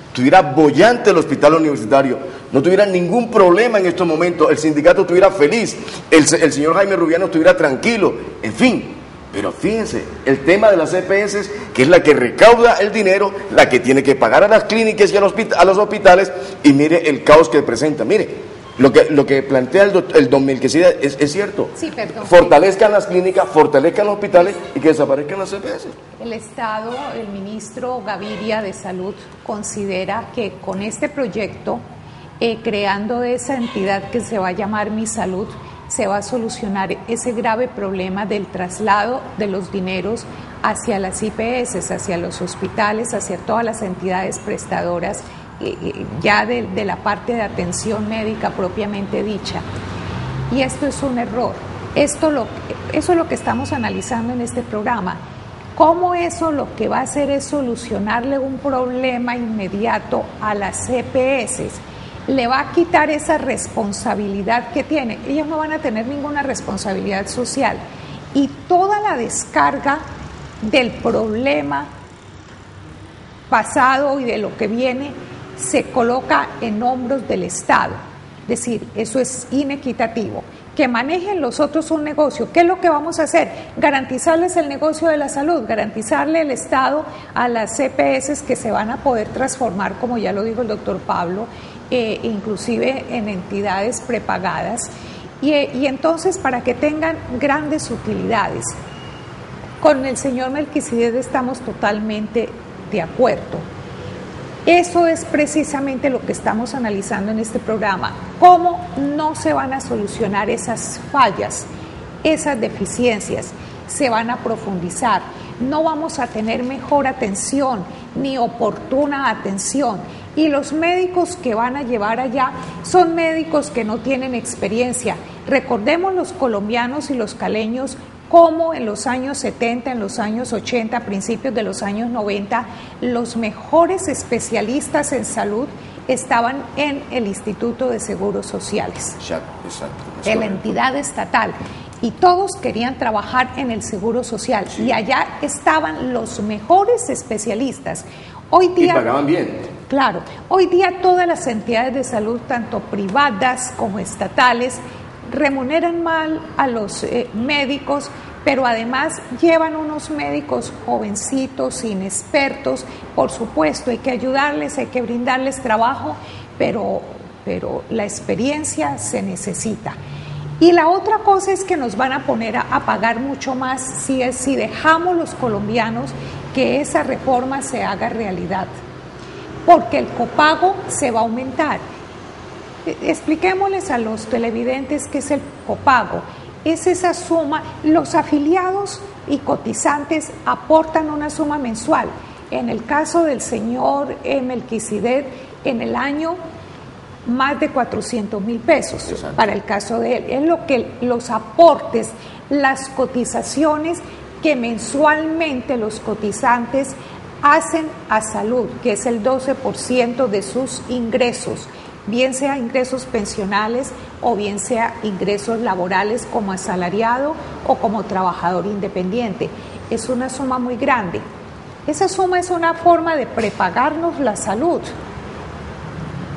estuviera bollante el hospital universitario, no tuviera ningún problema en estos momentos, el sindicato estuviera feliz, el señor Jaime Rubiano estuviera tranquilo, en fin. Pero fíjense, el tema de las EPS, que es la que recauda el dinero, la que tiene que pagar a las clínicas y a los hospitales, y mire el caos que presenta. Mire, lo que plantea el don Melquisedec es cierto. Sí, perdón. Fortalezcan las clínicas, fortalezcan los hospitales y que desaparezcan las EPS. El Estado, el ministro Gaviria de Salud, considera que con este proyecto, creando esa entidad que se va a llamar Mi Salud, se va a solucionar ese grave problema del traslado de los dineros hacia las IPS, hacia los hospitales, hacia todas las entidades prestadoras ya de la parte de atención médica propiamente dicha. Y esto es un error. Eso es lo que estamos analizando en este programa. ¿Cómo eso lo que va a hacer es solucionarle un problema inmediato a las EPS? le va a quitar esa responsabilidad que tiene. Ellos no van a tener ninguna responsabilidad social y toda la descarga del problema pasado y de lo que viene se coloca en hombros del Estado. Es decir, eso es inequitativo. Que manejen los otros un negocio. ¿Qué es lo que vamos a hacer? Garantizarles el negocio de la salud, garantizarle el Estado a las CPS que se van a poder transformar, como ya lo dijo el doctor Pablo, inclusive en entidades prepagadas. Y entonces, para que tengan grandes utilidades. Con el señor Melquisedec estamos totalmente de acuerdo. Eso es precisamente lo que estamos analizando en este programa. ¿Cómo no se van a solucionar esas fallas, esas deficiencias? Se van a profundizar. No vamos a tener mejor atención ni oportuna atención. Y los médicos que van a llevar allá son médicos que no tienen experiencia. Recordemos los colombianos y los caleños cómo en los años 70, en los años 80, principios de los años 90, los mejores especialistas en salud estaban en el Instituto de Seguros Sociales, en la entidad estatal, y todos querían trabajar en el Seguro Social, y allá estaban los mejores especialistas. Hoy día, y pagaban bien. Claro, hoy día todas las entidades de salud, tanto privadas como estatales, remuneran mal a los médicos, pero además llevan unos médicos jovencitos, inexpertos. Por supuesto, hay que ayudarles, hay que brindarles trabajo, pero la experiencia se necesita. Y la otra cosa es que nos van a poner a pagar mucho más si dejamos los colombianos que esa reforma se haga realidad, porque el copago se va a aumentar. Expliquémosles a los televidentes qué es el copago. Es esa suma, los afiliados y cotizantes aportan una suma mensual. En el caso del señor Melquisedec, en el año más de 400,000 pesos. Exacto. Para el caso de él. Es lo que los aportes, las cotizaciones que mensualmente los cotizantes hacen a salud, que es el 12% de sus ingresos, bien sea ingresos pensionales o bien sea ingresos laborales como asalariado o como trabajador independiente. Es una suma muy grande. Esa suma es una forma de prepagarnos la salud.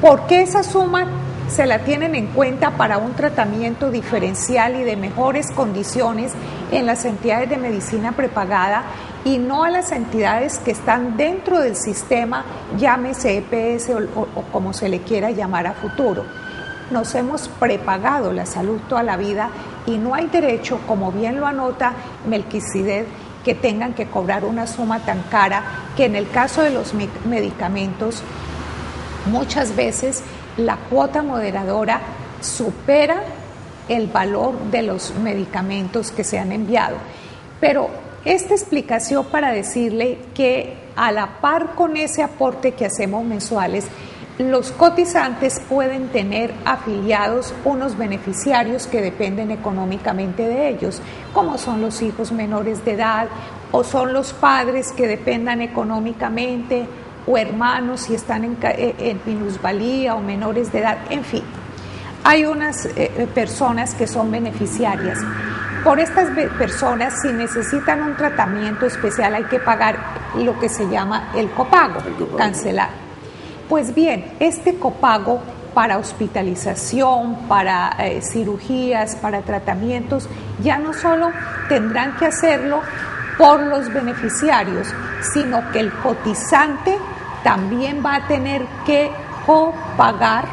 ¿Por qué esa suma se la tienen en cuenta para un tratamiento diferencial y de mejores condiciones en las entidades de medicina prepagada y no a las entidades que están dentro del sistema, llámese EPS o como se le quiera llamar a futuro? Nos hemos prepagado la salud toda la vida y no hay derecho, como bien lo anota Melquisedec, que tengan que cobrar una suma tan cara, que en el caso de los medicamentos muchas veces la cuota moderadora supera el valor de los medicamentos que se han enviado. Pero esta explicación para decirle que a la par con ese aporte que hacemos mensuales, los cotizantes pueden tener afiliados unos beneficiarios que dependen económicamente de ellos, como son los hijos menores de edad o son los padres que dependan económicamente, o hermanos si están en minusvalía o menores de edad, en fin. Hay unas personas que son beneficiarias. Por estas personas, si necesitan un tratamiento especial, hay que pagar lo que se llama el copago. Cancelar. Pues bien, este copago para hospitalización, para cirugías, para tratamientos, ya no solo tendrán que hacerlo por los beneficiarios, sino que el cotizante también va a tener que copagar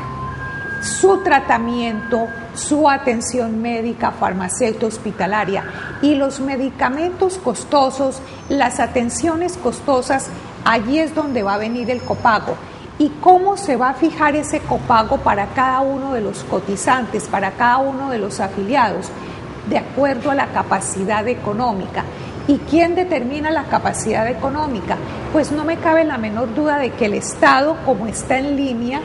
su tratamiento, su atención médica, farmacéutica, hospitalaria, y los medicamentos costosos, las atenciones costosas, allí es donde va a venir el copago. ¿Y cómo se va a fijar ese copago para cada uno de los cotizantes, para cada uno de los afiliados? De acuerdo a la capacidad económica. ¿Y quién determina la capacidad económica? Pues no me cabe la menor duda de que el Estado, como está en línea,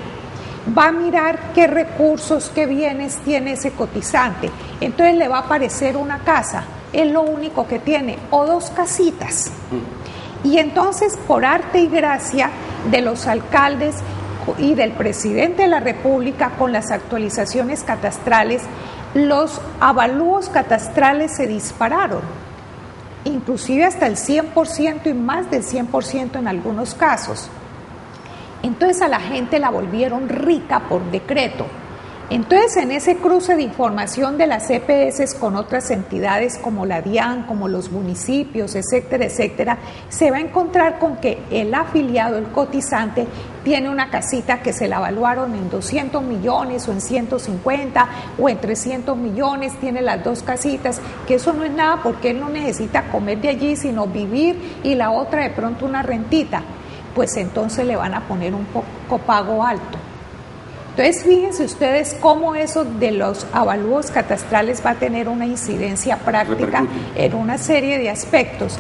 va a mirar qué recursos, qué bienes tiene ese cotizante. Entonces le va a aparecer una casa, es lo único que tiene, o dos casitas. Y entonces, por arte y gracia de los alcaldes y del presidente de la República con las actualizaciones catastrales, los avalúos catastrales se dispararon, inclusive hasta el 100% y más del 100% en algunos casos. Entonces a la gente la volvieron rica por decreto. Entonces en ese cruce de información de las EPS con otras entidades como la DIAN, como los municipios, etcétera, etcétera, se va a encontrar con que el afiliado, el cotizante, tiene una casita que se la evaluaron en 200 millones o en 150 o en 300 millones, tiene las dos casitas, que eso no es nada porque él no necesita comer de allí, sino vivir, y la otra de pronto una rentita. Pues entonces le van a poner un copago alto. Entonces fíjense ustedes cómo eso de los avalúos catastrales va a tener una incidencia práctica en una serie de aspectos.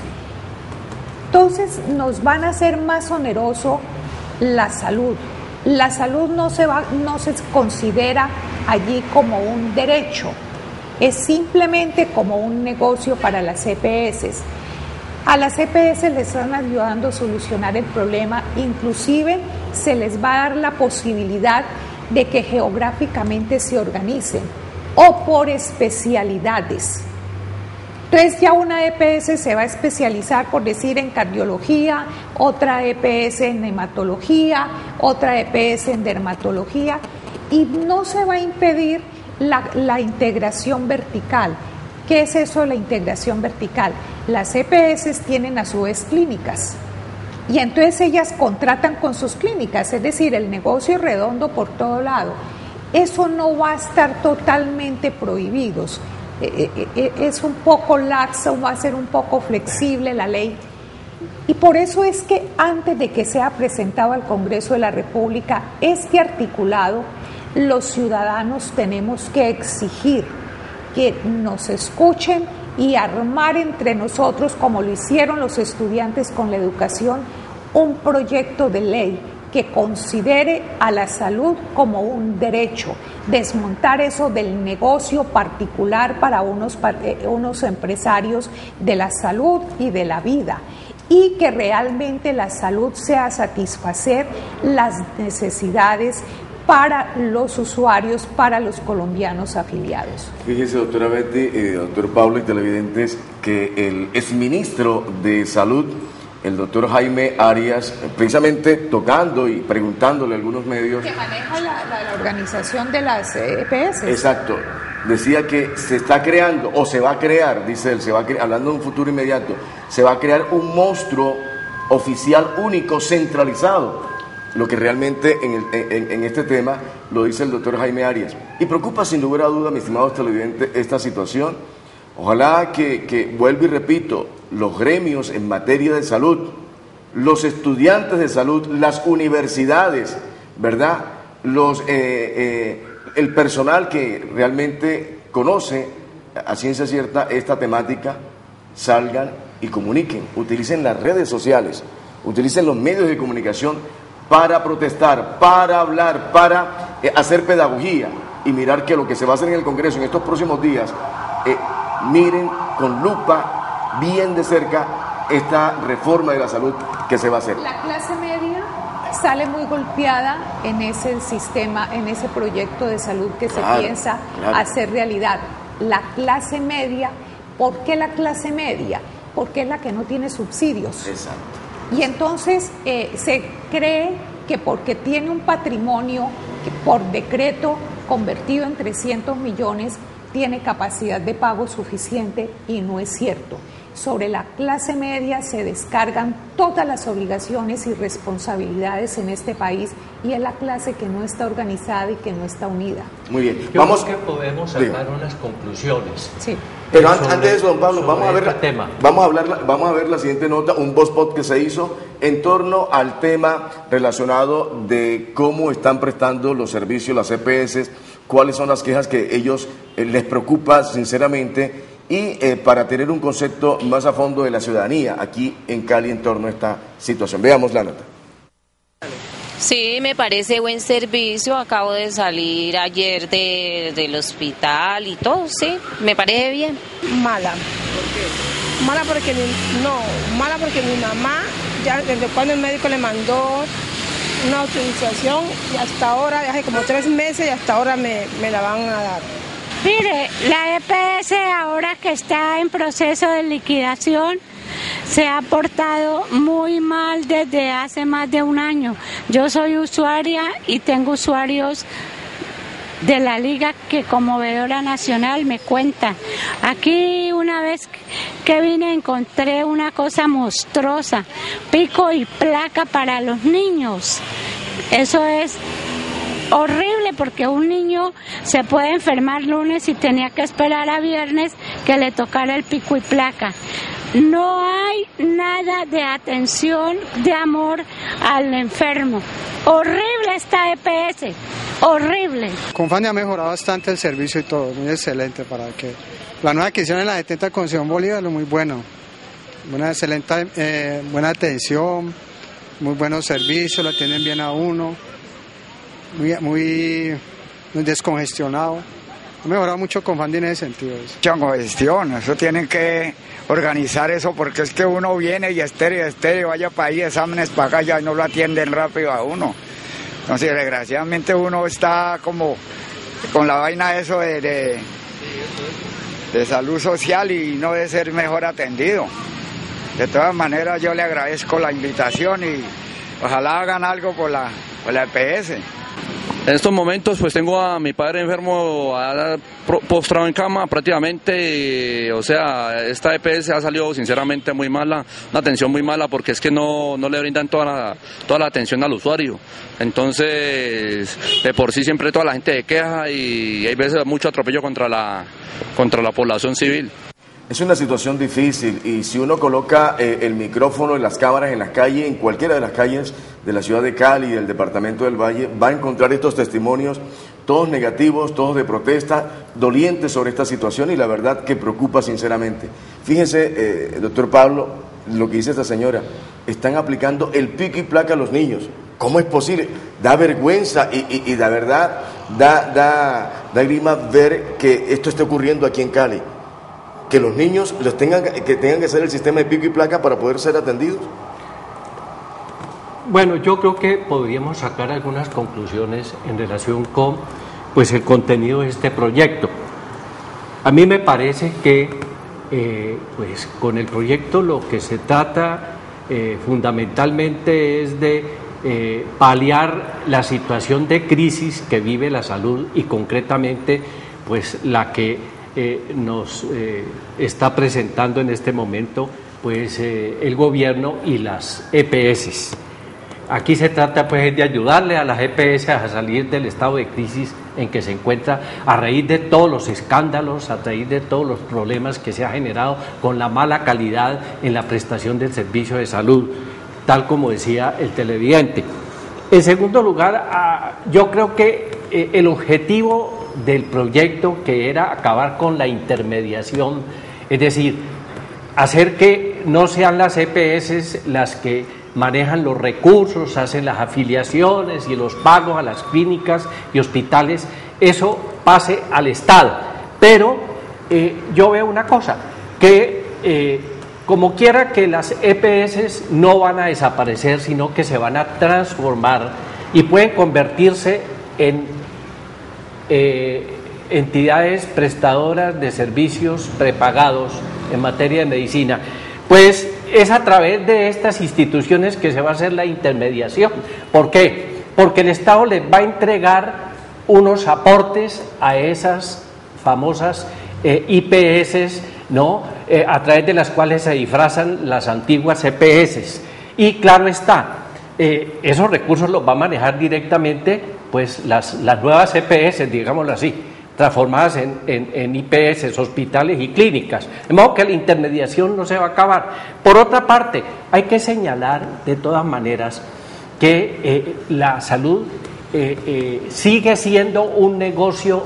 Entonces nos van a hacer más oneroso la salud. La salud no se considera allí como un derecho, es simplemente como un negocio para las EPS. A las EPS les están ayudando a solucionar el problema, inclusive se les va a dar la posibilidad de que geográficamente se organicen o por especialidades. Entonces ya una EPS se va a especializar, por decir, en cardiología, otra EPS en hematología, otra EPS en dermatología, y no se va a impedir la integración vertical. ¿Qué es eso de la integración vertical? Las EPS tienen a su vez clínicas y entonces ellas contratan con sus clínicas, es decir, el negocio redondo por todo lado. Eso no va a estar totalmente prohibido, es un poco laxo, va a ser un poco flexible la ley, y por eso es que antes de que sea presentado al Congreso de la República este articulado, los ciudadanos tenemos que exigir que nos escuchen y armar entre nosotros, como lo hicieron los estudiantes con la educación, un proyecto de ley que considere a la salud como un derecho, desmontar eso del negocio particular para unos empresarios de la salud y de la vida, y que realmente la salud sea satisfacer las necesidades para los usuarios, para los colombianos afiliados. Fíjese, doctora Betty, doctor Pablo y televidentes, que el exministro de Salud, el doctor Jaime Arias, precisamente tocando y preguntándole a algunos medios... Que maneja la organización de las EPS. Exacto. Decía que se está creando, o se va a crear, dice él, hablando de un futuro inmediato, se va a crear un monstruo oficial único, centralizado. Lo que realmente en este tema lo dice el doctor Jaime Arias. Y preocupa sin lugar a duda, mis estimados televidentes, esta situación. Ojalá que vuelvo y repito, los gremios en materia de salud, los estudiantes de salud, las universidades, ¿verdad? El personal que realmente conoce a ciencia cierta esta temática, salgan y comuniquen, utilicen las redes sociales, utilicen los medios de comunicación para protestar, para hablar, para hacer pedagogía y mirar que lo que se va a hacer en el Congreso en estos próximos días, miren con lupa bien de cerca esta reforma de la salud que se va a hacer. La clase media sale muy golpeada en ese sistema, en ese proyecto de salud que se piensa hacer realidad. La clase media, ¿por qué la clase media? Porque es la que no tiene subsidios. Exacto. Y entonces se cree que porque tiene un patrimonio que por decreto convertido en 300 millones tiene capacidad de pago suficiente, y no es cierto. Sobre la clase media se descargan todas las obligaciones y responsabilidades en este país, y es la clase que no está organizada y que no está unida. Muy bien. Yo creo que podemos sacar unas conclusiones. Sí. Pero antes de eso, don Pablo, vamos a ver la siguiente nota, un post que se hizo en torno al tema relacionado de cómo están prestando los servicios las EPS, cuáles son las quejas que ellos les preocupa sinceramente, y para tener un concepto más a fondo de la ciudadanía aquí en Cali en torno a esta situación. Veamos la nota. Sí, me parece buen servicio. Acabo de salir ayer del hospital y todo, sí, me parece bien. Mala. ¿Por qué? Mala porque mi mamá, ya desde cuando el médico le mandó una autorización y hasta ahora, hace como 3 meses y hasta ahora me la van a dar. Mire, la EPS ahora que está en proceso de liquidación se ha portado muy mal desde hace más de un año. Yo soy usuaria y tengo usuarios de la liga que como veedora nacional me cuentan. Aquí una vez que vine encontré una cosa monstruosa, pico y placa para los niños. Eso es horrible porque un niño se puede enfermar lunes y tenía que esperar a viernes que le tocara el pico y placa. No hay nada de atención, de amor al enfermo. Horrible esta EPS, horrible. Confandi ha mejorado bastante el servicio y todo, muy excelente para que la nueva adquisición en la 70 con Simón Bolívar es muy bueno. Buena, excelente, buena atención, muy buenos servicios, lo atienden bien a uno, muy descongestionado. Ha mejorado mucho Confandi en ese sentido. Mucha congestión, eso tienen que organizar eso porque es que uno viene y estéreo, vaya para ahí, exámenes para acá, ya no lo atienden rápido a uno. Entonces, desgraciadamente uno está como con la vaina eso de salud social y no de ser mejor atendido. De todas maneras, yo le agradezco la invitación y ojalá hagan algo por la EPS. En estos momentos pues tengo a mi padre enfermo postrado en cama prácticamente, o sea, esta EPS ha salido sinceramente muy mala, una atención muy mala porque es que no le brindan toda la atención al usuario. Entonces, de por sí siempre toda la gente se queja y hay veces mucho atropello contra la población civil. Es una situación difícil y si uno coloca el micrófono y las cámaras en las calles, en cualquiera de las calles de la ciudad de Cali y del departamento del Valle, va a encontrar estos testimonios, todos negativos, todos de protesta, dolientes sobre esta situación y la verdad que preocupa sinceramente. Fíjense, doctor Pablo, lo que dice esta señora, están aplicando el pico y placa a los niños. ¿Cómo es posible? Da vergüenza y la verdad da grima ver que esto esté ocurriendo aquí en Cali. Que los niños tengan que hacer el sistema de pico y placa para poder ser atendidos. Bueno, yo creo que podríamos sacar algunas conclusiones en relación con pues, el contenido de este proyecto. A mí me parece que pues, con el proyecto lo que se trata fundamentalmente es de paliar la situación de crisis que vive la salud y concretamente pues, la que nos está presentando en este momento pues, el gobierno y las EPS. Aquí se trata pues de ayudarle a las EPS a salir del estado de crisis en que se encuentra a raíz de todos los escándalos, a raíz de todos los problemas que se ha generado con la mala calidad en la prestación del servicio de salud, tal como decía el televidente. En segundo lugar, yo creo que el objetivo del proyecto, que era acabar con la intermediación, es decir, hacer que no sean las EPS las que manejan los recursos, hacen las afiliaciones y los pagos a las clínicas y hospitales, eso pase al Estado. Pero yo veo una cosa, que como quiera que las EPS no van a desaparecer, sino que se van a transformar y pueden convertirse en entidades prestadoras de servicios prepagados en materia de medicina, pues es a través de estas instituciones que se va a hacer la intermediación. ¿Por qué? Porque el Estado les va a entregar unos aportes a esas famosas IPS, ¿no? A través de las cuales se disfrazan las antiguas EPS. Y claro está, esos recursos los va a manejar directamente pues las nuevas EPS, digámoslo así, transformadas en IPS, hospitales y clínicas. De modo que la intermediación no se va a acabar. Por otra parte, hay que señalar de todas maneras que la salud sigue siendo un negocio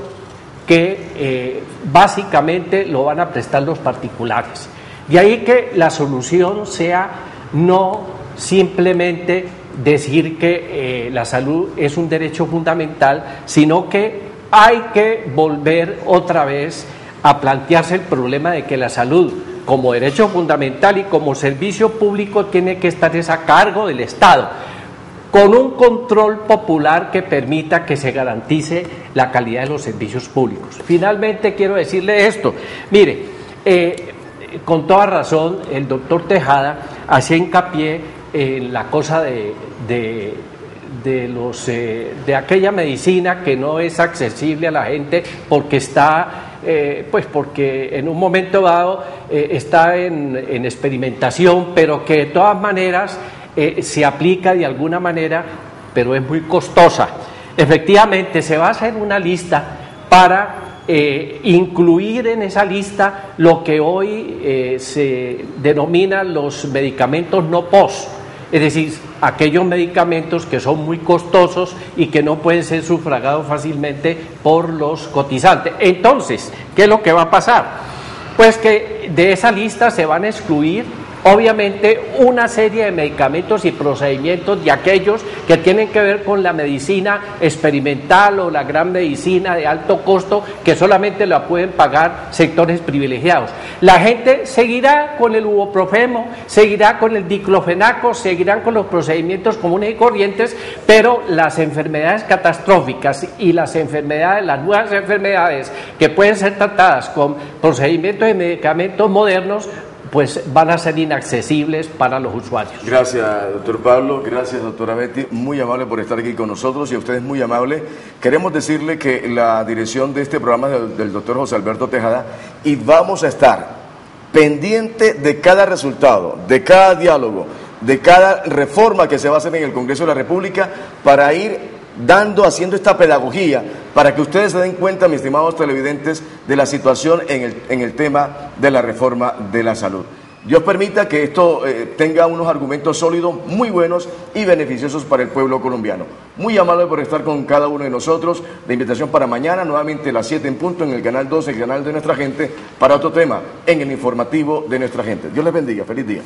que básicamente lo van a prestar los particulares. De ahí que la solución sea no simplemente decir que la salud es un derecho fundamental, sino que hay que volver otra vez a plantearse el problema de que la salud como derecho fundamental y como servicio público tiene que estar a cargo del Estado. con un control popular que permita que se garantice la calidad de los servicios públicos. Finalmente quiero decirle esto, mire, con toda razón el doctor Tejada hacía hincapié en la cosa de aquella medicina que no es accesible a la gente porque está porque en un momento dado está en experimentación, pero que de todas maneras se aplica de alguna manera, pero es muy costosa. Efectivamente, se va a hacer una lista para incluir en esa lista lo que hoy se denomina los medicamentos no POS, es decir, aquellos medicamentos que son muy costosos y que no pueden ser sufragados fácilmente por los cotizantes. Entonces, ¿qué es lo que va a pasar? Pues que de esa lista se van a excluir obviamente una serie de medicamentos y procedimientos de aquellos que tienen que ver con la medicina experimental o la gran medicina de alto costo que solamente la pueden pagar sectores privilegiados. La gente seguirá con el ibuprofeno, seguirá con el diclofenaco, seguirán con los procedimientos comunes y corrientes, pero las enfermedades catastróficas y las nuevas enfermedades que pueden ser tratadas con procedimientos de medicamentos modernos pues van a ser inaccesibles para los usuarios. Gracias, doctor Pablo, gracias, doctora Betty, muy amable por estar aquí con nosotros y a ustedes muy amable. Queremos decirle que la dirección de este programa es del doctor José Alberto Tejada y vamos a estar pendiente de cada resultado, de cada diálogo, de cada reforma que se va a hacer en el Congreso de la República para ir haciendo esta pedagogía para que ustedes se den cuenta, mis estimados televidentes, de la situación en el tema de la reforma de la salud. Dios permita que esto tenga unos argumentos sólidos, muy buenos y beneficiosos para el pueblo colombiano. Muy amable por estar con cada uno de nosotros. La invitación para mañana, nuevamente a las 7 en punto, en el canal 12, el canal de Nuestra Gente, para otro tema, en el informativo de Nuestra Gente. Dios les bendiga. Feliz día.